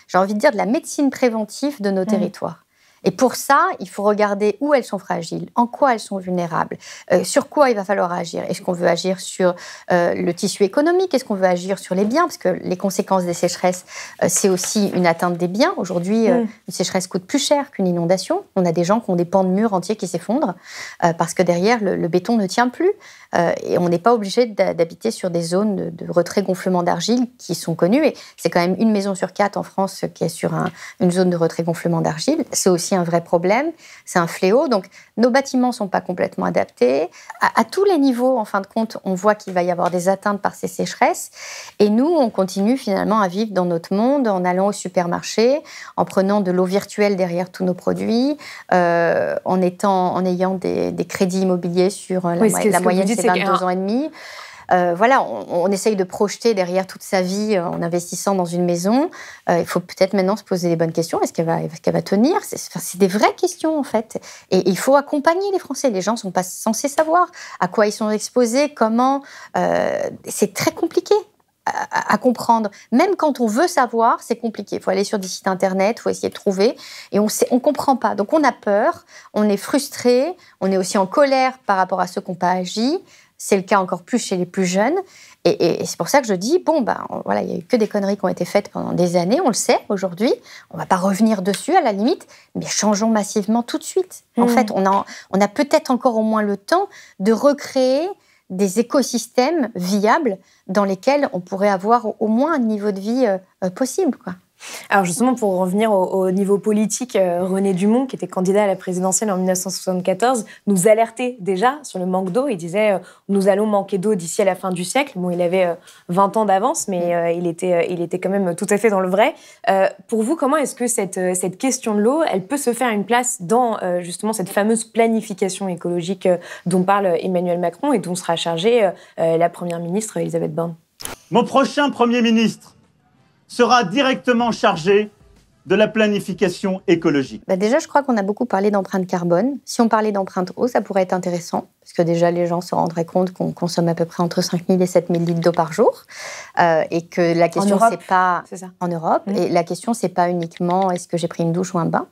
j'ai envie de dire, de la médecine préventive de nos territoires. Et pour ça, il faut regarder où elles sont fragiles, en quoi elles sont vulnérables, sur quoi il va falloir agir. Est-ce qu'on veut agir sur le tissu économique? Est-ce qu'on veut agir sur les biens? Parce que les conséquences des sécheresses, c'est aussi une atteinte des biens. Aujourd'hui, une sécheresse coûte plus cher qu'une inondation. On a des gens qui ont des pans de murs entiers qui s'effondrent parce que derrière, le béton ne tient plus. Et on n'est pas obligé d'habiter sur des zones de retrait-gonflement d'argile qui sont connues. Et c'est quand même 1 maison sur 4 en France qui est sur une zone de retrait-gonflement d'argile. C'est aussi un vrai problème, c'est un fléau. Donc, nos bâtiments ne sont pas complètement adaptés. À tous les niveaux, en fin de compte, on voit qu'il va y avoir des atteintes par ces sécheresses. Et nous, on continue finalement à vivre dans notre monde en allant au supermarché, en prenant de l'eau virtuelle derrière tous nos produits, en ayant des crédits immobiliers sur la moyenne, c'est 22 ans et demi. On essaye de projeter derrière toute sa vie en investissant dans une maison. Il faut peut-être maintenant se poser les bonnes questions. Est-ce qu'elle va tenir? C'est des vraies questions, en fait. Et il faut accompagner les Français. Les gens ne sont pas censés savoir à quoi ils sont exposés, comment. C'est très compliqué à comprendre. Même quand on veut savoir, c'est compliqué. Il faut aller sur des sites internet, il faut essayer de trouver. Et on comprend pas. Donc on a peur, on est frustré, on est aussi en colère par rapport à ceux qui n'ont pas agi. c'est le cas encore plus chez les plus jeunes. Et c'est pour ça que je dis, voilà, il n'y a eu que des conneries qui ont été faites pendant des années, on le sait aujourd'hui, on ne va pas revenir dessus à la limite, mais changeons massivement tout de suite. En fait, on a peut-être encore au moins le temps de recréer des écosystèmes viables dans lesquels on pourrait avoir au moins un niveau de vie possible, quoi. Alors justement, pour revenir au niveau politique, René Dumont, qui était candidat à la présidentielle en 1974, nous alertait déjà sur le manque d'eau. Il disait « nous allons manquer d'eau d'ici à la fin du siècle ». Bon, il avait 20 ans d'avance, mais il était quand même tout à fait dans le vrai. Pour vous, comment est-ce que cette question de l'eau, elle peut se faire une place dans justement cette fameuse planification écologique dont parle Emmanuel Macron et dont sera chargée la Première ministre Elisabeth Borne? Mon prochain Premier ministre sera directement chargé de la planification écologique. Déjà, je crois qu'on a beaucoup parlé d'empreinte carbone. Si on parlait d'empreinte eau, ça pourrait être intéressant, parce que déjà, les gens se rendraient compte qu'on consomme à peu près entre 5 000 et 7 000 litres d'eau par jour, et que la question, c'est pas... C'est ça. En Europe, et la question, c'est pas uniquement est-ce que j'ai pris une douche ou un bain.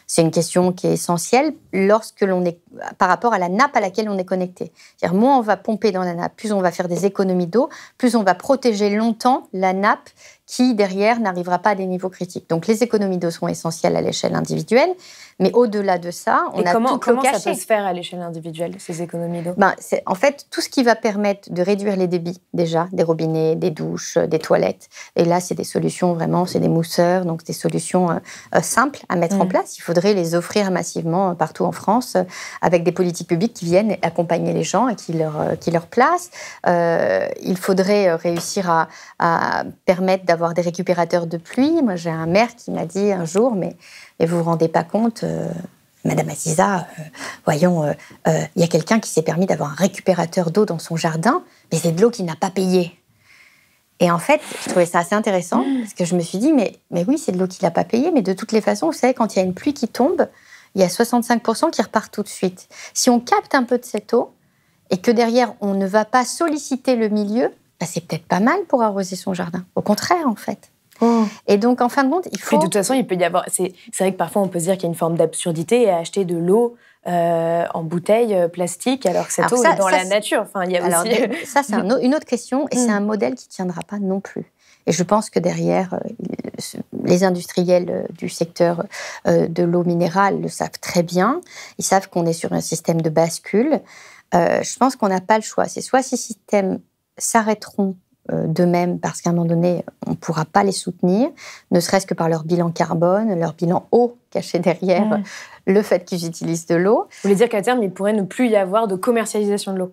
C'est une question qui est essentielle lorsque l'on est par rapport à la nappe à laquelle on est connecté. C'est-à-dire, moins on va pomper dans la nappe, plus on va faire des économies d'eau, plus on va protéger longtemps la nappe qui, derrière, n'arrivera pas à des niveaux critiques. Donc, les économies d'eau sont essentielles à l'échelle individuelle, mais au-delà de ça, on a tout le comment caché. ça peut se faire à l'échelle individuelle, ces économies d'eau? C'est en fait tout ce qui va permettre de réduire les débits, déjà, des robinets, des douches, des toilettes. Et là, c'est des solutions vraiment, c'est des mousseurs, donc des solutions simples à mettre en place. Il faudrait les offrir massivement partout en France, avec des politiques publiques qui viennent accompagner les gens et qui leur placent. Il faudrait réussir à permettre d'avoir des récupérateurs de pluie. Moi, j'ai un maire qui m'a dit un jour, mais vous vous rendez pas compte, Madame Aziza, voyons, il y a quelqu'un qui s'est permis d'avoir un récupérateur d'eau dans son jardin, mais c'est de l'eau qu'il n'a pas payée. Et en fait, je trouvais ça assez intéressant, parce que je me suis dit, mais oui, c'est de l'eau qu'il n'a pas payée, mais de toutes les façons, vous savez, quand il y a une pluie qui tombe, il y a 65% qui repart tout de suite. Si on capte un peu de cette eau, et que derrière, on ne va pas solliciter le milieu, c'est peut-être pas mal pour arroser son jardin. Au contraire, en fait. Et donc, en fin de compte, il faut... Et de toute façon, il peut y avoir... C'est vrai que parfois, on peut se dire qu'il y a une forme d'absurdité à acheter de l'eau en bouteille plastique, alors que cette eau est dans la nature. Enfin, il y a aussi... Ça, c'est une autre question, et c'est un modèle qui ne tiendra pas non plus. Et je pense que derrière, les industriels du secteur de l'eau minérale le savent très bien. Ils savent qu'on est sur un système de bascule. Je pense qu'on n'a pas le choix. C'est soit ces systèmes s'arrêteront d'eux-mêmes parce qu'à un moment donné, on ne pourra pas les soutenir, ne serait-ce que par leur bilan carbone, leur bilan eau caché derrière le fait qu'ils utilisent de l'eau. Vous voulez dire qu'à terme, il pourrait ne plus y avoir de commercialisation de l'eau?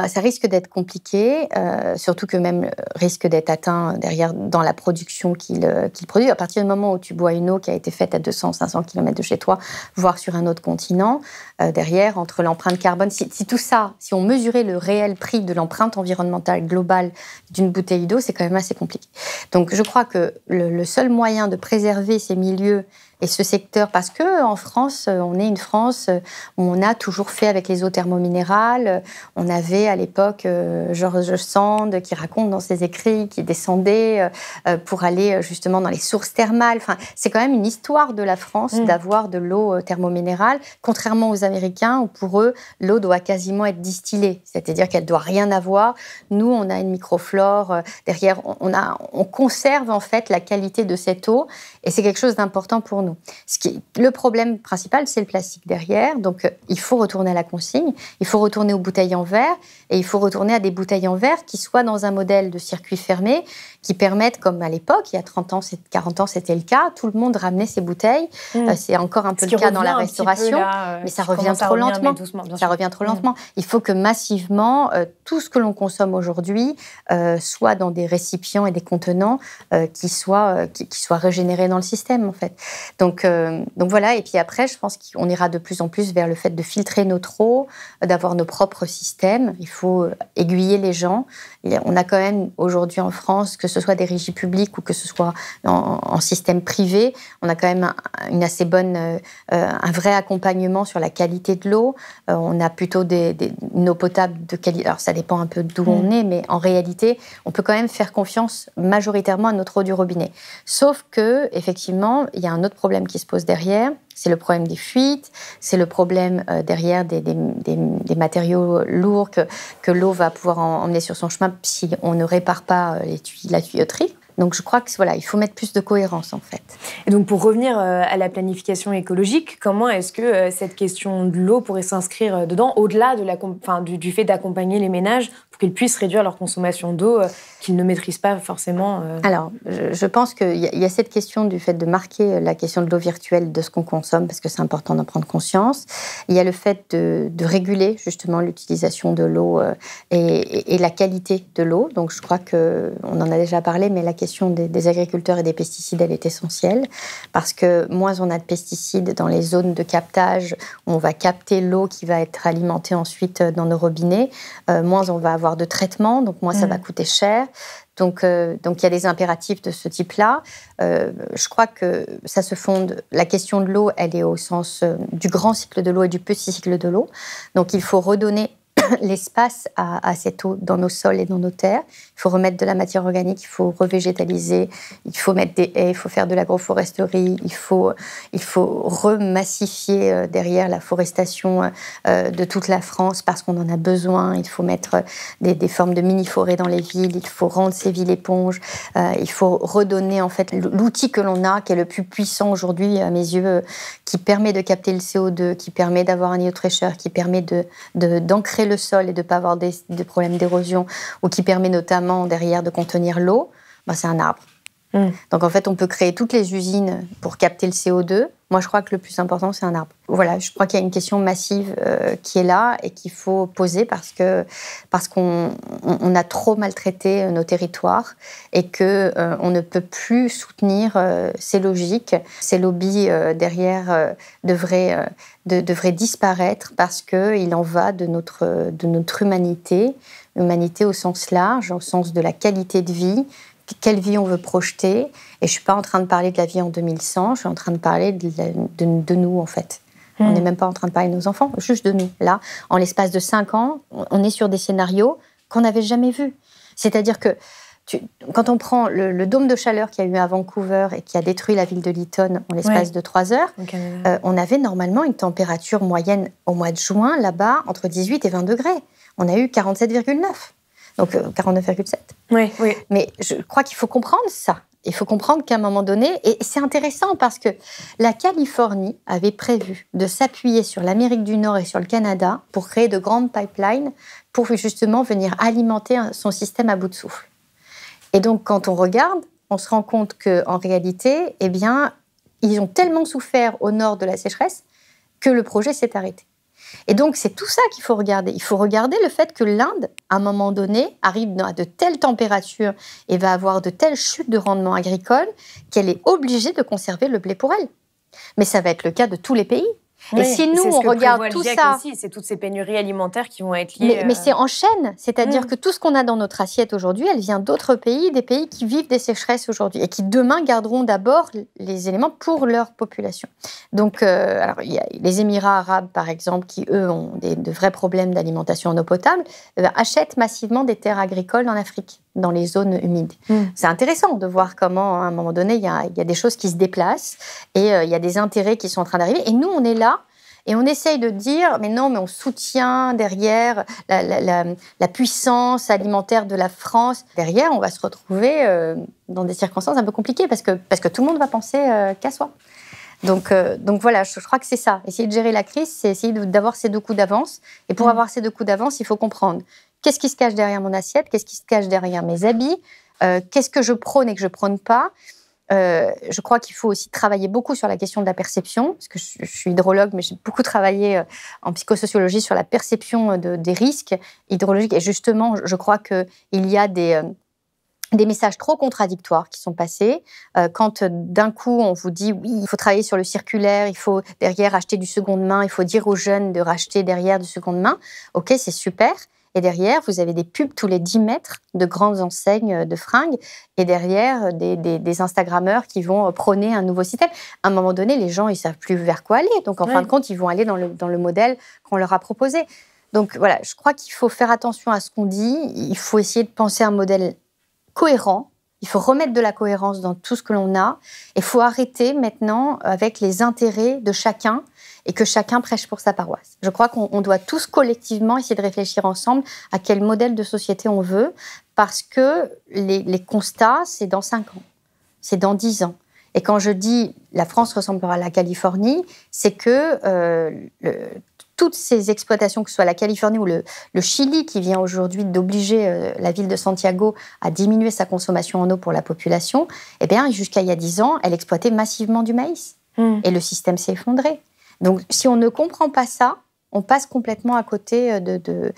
Ça risque d'être compliqué, surtout que même risque d'être atteint derrière dans la production qu'il produit. À partir du moment où tu bois une eau qui a été faite à 200-500 km de chez toi, voire sur un autre continent, derrière, entre l'empreinte carbone, si tout ça, si on mesurait le réel prix de l'empreinte environnementale globale d'une bouteille d'eau, c'est quand même assez compliqué. Donc je crois que le seul moyen de préserver ces milieux et ce secteur, parce qu'en France, on est une France où on a toujours fait avec les eaux thermominérales. On avait à l'époque George Sand qui raconte dans ses écrits qu'il descendait pour aller justement dans les sources thermales. Enfin, c'est quand même une histoire de la France d'avoir de l'eau thermominérale, contrairement aux Américains où pour eux, l'eau doit quasiment être distillée, c'est-à-dire qu'elle ne doit rien avoir. Nous, on a une microflore derrière, on conserve en fait la qualité de cette eau et c'est quelque chose d'important pour nous. Le problème principal, c'est le plastique derrière. Donc, il faut retourner à la consigne, il faut retourner aux bouteilles en verre et il faut retourner à des bouteilles en verre qui soient dans un modèle de circuit fermé qui permettent, comme à l'époque, il y a 30 ans, 40 ans, c'était le cas, tout le monde ramenait ses bouteilles. C'est encore un peu le cas dans la restauration, mais ça revient trop lentement. Ça revient trop lentement. Il faut que massivement, tout ce que l'on consomme aujourd'hui soit dans des récipients et des contenants qui soient régénérés dans le système, en fait. Donc voilà, et puis après, je pense qu'on ira de plus en plus vers le fait de filtrer notre eau, d'avoir nos propres systèmes. Il faut aiguiller les gens. Et on a quand même aujourd'hui en France, que ce soit des régies publiques ou que ce soit en système privé, on a quand même un vrai accompagnement sur la qualité de l'eau. On a plutôt une eau potable de qualité. Alors ça dépend un peu d'où on est, mais en réalité, on peut quand même faire confiance majoritairement à notre eau du robinet. Sauf que, effectivement, il y a un autre problème problèmes qui se posent derrière. C'est le problème des fuites, c'est le problème derrière des matériaux lourds que l'eau va pouvoir emmener sur son chemin si on ne répare pas la tuyauterie. Donc je crois que voilà, il faut mettre plus de cohérence en fait. Et donc pour revenir à la planification écologique, comment est-ce que cette question de l'eau pourrait s'inscrire dedans, au-delà du fait d'accompagner les ménages pour qu'ils puissent réduire leur consommation d'eau qu'ils ne maîtrisent pas forcément Alors, je pense qu'il y a cette question du fait de marquer la question de l'eau virtuelle de ce qu'on consomme, parce que c'est important d'en prendre conscience. Il y a le fait de réguler justement l'utilisation de l'eau et la qualité de l'eau. Donc je crois qu'on en a déjà parlé, mais la question des agriculteurs et des pesticides, elle est essentielle, parce que moins on a de pesticides dans les zones de captage, où on va capter l'eau qui va être alimentée ensuite dans nos robinets, moins on va avoir de traitement, donc moins ça va coûter cher. Donc il y a des impératifs de ce type-là. Je crois que ça se fonde. La question de l'eau, elle est au sens du grand cycle de l'eau et du petit cycle de l'eau. Donc il faut redonner l'espace à cette eau dans nos sols et dans nos terres. Il faut remettre de la matière organique, il faut revégétaliser, il faut mettre des haies, il faut faire de l'agroforesterie, il faut remassifier derrière la forestation de toute la France parce qu'on en a besoin. Il faut mettre des formes de mini-forêts dans les villes, il faut rendre ces villes éponges, il faut redonner en fait l'outil que l'on a, qui est le plus puissant aujourd'hui à mes yeux, qui permet de capter le CO2, qui permet d'avoir un niveau de fraîcheur, qui permet d'ancrer le sol et de ne pas avoir des problèmes d'érosion, ou qui permet notamment derrière de contenir l'eau, c'est un arbre. Donc en fait, on peut créer toutes les usines pour capter le CO2. Moi, je crois que le plus important, c'est un arbre. Voilà, je crois qu'il y a une question massive qui est là et qu'il faut poser parce qu'on a trop maltraité nos territoires et qu'on ne peut plus soutenir ces logiques. Ces lobbies derrière devraient disparaître parce qu'il en va de notre humanité au sens large, au sens de la qualité de vie. Quelle vie on veut projeter. Et je ne suis pas en train de parler de la vie en 2100, je suis en train de parler de nous, en fait. On n'est même pas en train de parler de nos enfants, juste de nous. Là, en l'espace de 5 ans, on est sur des scénarios qu'on n'avait jamais vus. C'est-à-dire que quand on prend le dôme de chaleur qu'il y a eu à Vancouver et qui a détruit la ville de Lytton en l'espace de 3 heures, on avait normalement une température moyenne au mois de juin, là-bas, entre 18 et 20 degrés. On a eu 47,9. Donc 49,7. Oui. Mais je crois qu'il faut comprendre ça. Il faut comprendre qu'à un moment donné, et c'est intéressant parce que la Californie avait prévu de s'appuyer sur l'Amérique du Nord et sur le Canada pour créer de grandes pipelines pour justement venir alimenter son système à bout de souffle. Et donc quand on regarde, on se rend compte qu'en réalité, eh bien, ils ont tellement souffert au nord de la sécheresse que le projet s'est arrêté. Et donc, c'est tout ça qu'il faut regarder. Il faut regarder le fait que l'Inde, à un moment donné, arrive à de telles températures et va avoir de telles chutes de rendement agricole qu'elle est obligée de conserver le blé pour elle. Mais ça va être le cas de tous les pays. Et si nous, on regarde tout ça... C'est toutes ces pénuries alimentaires qui vont être liées... Mais c'est en chaîne. C'est-à-dire que tout ce qu'on a dans notre assiette aujourd'hui, elle vient d'autres pays, des pays qui vivent des sécheresses aujourd'hui et qui, demain, garderont d'abord les éléments pour leur population. Donc, alors, il y a les Émirats arabes, par exemple, qui, eux, ont de vrais problèmes d'alimentation en eau potable, achètent massivement des terres agricoles en Afrique, dans les zones humides. C'est intéressant de voir comment, à un moment donné, il y a des choses qui se déplacent et il y a des intérêts qui sont en train d'arriver. Et nous, on est là et on essaye de dire, mais non, mais on soutient derrière la puissance alimentaire de la France. Derrière, on va se retrouver dans des circonstances un peu compliquées parce que tout le monde va penser qu'à soi. Donc voilà, je crois que c'est ça. Essayer de gérer la crise, c'est essayer d'avoir ces 2 coups d'avance. Et pour avoir ces 2 coups d'avance, il faut comprendre qu'est-ce qui se cache derrière mon assiette, qu'est-ce qui se cache derrière mes habits, qu'est-ce que je prône et que je ne prône pas. Je crois qu'il faut aussi travailler beaucoup sur la question de la perception, parce que je suis hydrologue, mais j'ai beaucoup travaillé en psychosociologie sur la perception des risques hydrologiques. Et justement, je crois qu'il y a des messages trop contradictoires qui sont passés. Quand d'un coup, on vous dit « oui, il faut travailler sur le circulaire, il faut derrière acheter du seconde main, il faut dire aux jeunes de racheter derrière du seconde main », ok, c'est super. Et derrière, vous avez des pubs tous les 10 mètres de grandes enseignes de fringues et derrière, des Instagrammeurs qui vont prôner un nouveau système. À un moment donné, les gens, ils ne savent plus vers quoi aller. Donc, en fin de compte, ils vont aller dans le modèle qu'on leur a proposé. Donc, voilà, je crois qu'il faut faire attention à ce qu'on dit. Il faut essayer de penser un modèle cohérent Il faut remettre de la cohérence dans tout ce que l'on a. Il faut arrêter maintenant avec les intérêts de chacun et que chacun prêche pour sa paroisse. Je crois qu'on doit tous collectivement essayer de réfléchir ensemble à quel modèle de société on veut, parce que les constats, c'est dans 5 ans, c'est dans 10 ans. Et quand je dis la France ressemblera à la Californie, c'est que toutes ces exploitations, que ce soit la Californie ou le Chili, qui vient aujourd'hui d'obliger la ville de Santiago à diminuer sa consommation en eau pour la population, eh bien, jusqu'à il y a 10 ans, elle exploitait massivement du maïs. Et le système s'est effondré. Donc, si on ne comprend pas ça, on passe complètement à côté de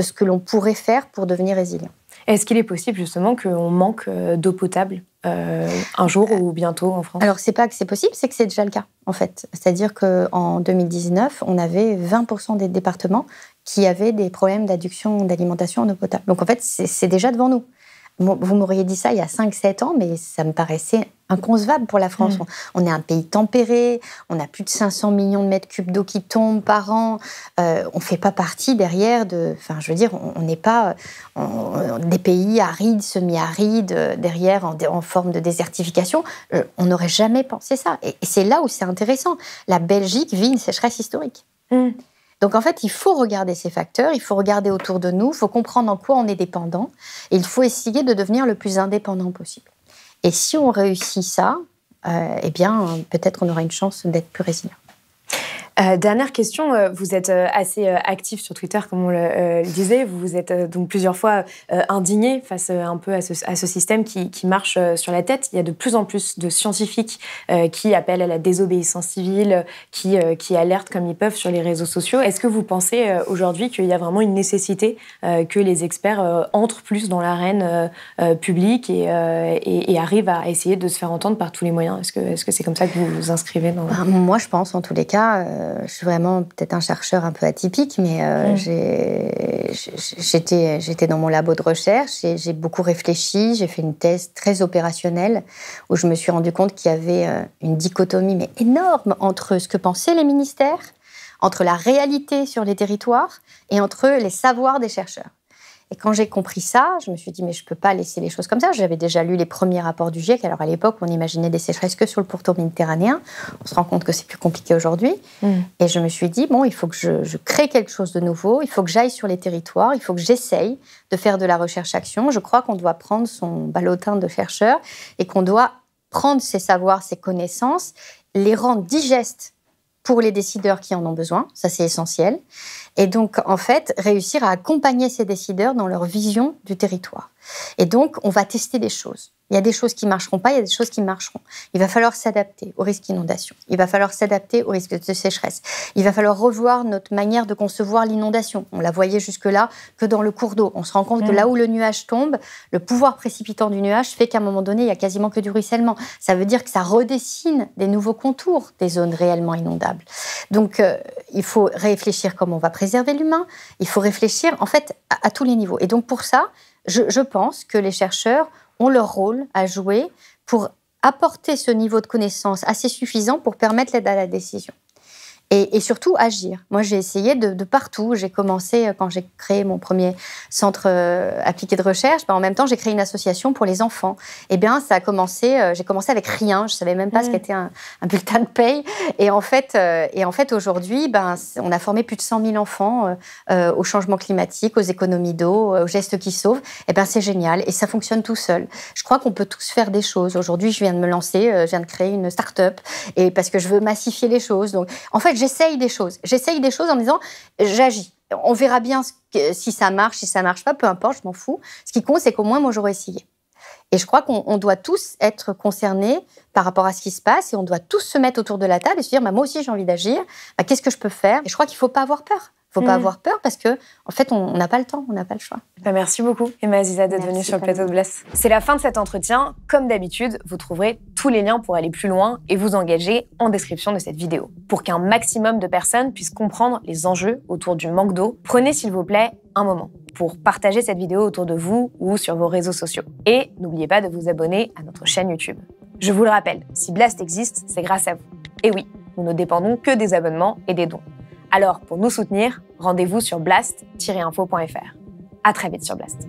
ce que l'on pourrait faire pour devenir résilient. Est-ce qu'il est possible justement qu'on manque d'eau potable un jour ou bientôt en France? Alors, c'est pas que c'est possible, c'est que c'est déjà le cas, en fait. C'est-à-dire qu'en 2019, on avait 20% des départements qui avaient des problèmes d'adduction d'alimentation en eau potable. Donc, en fait, c'est déjà devant nous. Vous m'auriez dit ça il y a 5-7 ans, mais ça me paraissait inconcevable pour la France. On est un pays tempéré, on a plus de 500 millions de mètres cubes d'eau qui tombent par an. On ne fait pas partie derrière de... Enfin, je veux dire, on n'est pas des pays arides, semi-arides, derrière en forme de désertification. On n'aurait jamais pensé ça. Et c'est là où c'est intéressant. La Belgique vit une sécheresse historique. Donc, en fait, il faut regarder ces facteurs, il faut regarder autour de nous, il faut comprendre en quoi on est dépendant, et il faut essayer de devenir le plus indépendant possible. Et si on réussit ça, eh bien, peut-être qu'on aura une chance d'être plus résilient. Dernière question, vous êtes assez actif sur Twitter, comme on le disait. Vous vous êtes donc plusieurs fois indigné face un peu à ce système qui marche sur la tête. Il y a de plus en plus de scientifiques qui appellent à la désobéissance civile, qui alertent comme ils peuvent sur les réseaux sociaux. Est-ce que vous pensez aujourd'hui qu'il y a vraiment une nécessité que les experts entrent plus dans l'arène publique et arrivent à essayer de se faire entendre par tous les moyens? Est-ce que c'est comme ça que vous vous inscrivez dans... Moi, je pense, en tous les cas... je suis vraiment peut-être un chercheur un peu atypique, mais j'étais dans mon labo de recherche et j'ai beaucoup réfléchi. J'ai fait une thèse très opérationnelle où je me suis rendu compte qu'il y avait une dichotomie mais énorme entre ce que pensaient les ministères, entre la réalité sur les territoires et entre les savoirs des chercheurs. Et quand j'ai compris ça, je me suis dit, mais je ne peux pas laisser les choses comme ça. J'avais déjà lu les premiers rapports du GIEC. Alors, à l'époque, on imaginait des sécheresses que sur le pourtour méditerranéen. On se rend compte que c'est plus compliqué aujourd'hui. Et je me suis dit, bon, il faut que je crée quelque chose de nouveau. Il faut que j'aille sur les territoires. Il faut que j'essaye de faire de la recherche-action. Je crois qu'on doit prendre son ballotin de chercheur et qu'on doit prendre ses savoirs, ses connaissances, les rendre digestes pour les décideurs qui en ont besoin. Ça, c'est essentiel. Et donc, en fait, réussir à accompagner ces décideurs dans leur vision du territoire. Et donc, on va tester des choses. Il y a des choses qui ne marcheront pas, il y a des choses qui marcheront. Il va falloir s'adapter au risque d'inondation. Il va falloir s'adapter au risque de sécheresse. Il va falloir revoir notre manière de concevoir l'inondation. On la voyait jusque-là que dans le cours d'eau. On se rend compte que là où le nuage tombe, le pouvoir précipitant du nuage fait qu'à un moment donné, il n'y a quasiment que du ruissellement. Ça veut dire que ça redessine des nouveaux contours des zones réellement inondables. Donc, il faut réfléchir comment on va préserver l'humain. Il faut réfléchir, en fait, à tous les niveaux. Et donc, pour ça, je pense que les chercheurs ont leur rôle à jouer pour apporter ce niveau de connaissance assez suffisant pour permettre l'aide à la décision. Et surtout, agir. Moi, j'ai essayé de partout. J'ai commencé, quand j'ai créé mon premier centre appliqué de recherche, en même temps, j'ai créé une association pour les enfants. Eh bien, ça a commencé, j'ai commencé avec rien. Je ne savais même pas ce qu'était un bulletin de paye. Et en fait, aujourd'hui, on a formé plus de 100 000 enfants au changement climatique, aux économies d'eau, aux gestes qui sauvent. Eh bien, c'est génial. Et ça fonctionne tout seul. Je crois qu'on peut tous faire des choses. Aujourd'hui, je viens de me lancer, je viens de créer une start-up et parce que je veux massifier les choses. Donc, en fait, j'essaye des choses. J'essaye des choses en me disant, j'agis. On verra bien si ça marche, si ça marche pas, peu importe, je m'en fous. Ce qui compte, c'est qu'au moins, moi, j'aurais essayé. Et je crois qu'on doit tous être concernés par rapport à ce qui se passe et on doit tous se mettre autour de la table et se dire, moi aussi, j'ai envie d'agir. Qu'est-ce que je peux faire? Et je crois qu'il ne faut pas avoir peur. Il ne faut pas avoir peur parce que, en fait, on n'a pas le temps, on n'a pas le choix. Merci beaucoup, Emma Aziza, d'être venue sur le plateau de Blast. C'est la fin de cet entretien. Comme d'habitude, vous trouverez tous les liens pour aller plus loin et vous engager en description de cette vidéo. Pour qu'un maximum de personnes puissent comprendre les enjeux autour du manque d'eau, prenez s'il vous plaît un moment pour partager cette vidéo autour de vous ou sur vos réseaux sociaux. Et n'oubliez pas de vous abonner à notre chaîne YouTube. Je vous le rappelle, si Blast existe, c'est grâce à vous. Et oui, nous ne dépendons que des abonnements et des dons. Alors, pour nous soutenir, rendez-vous sur blast-info.fr. À très vite sur Blast.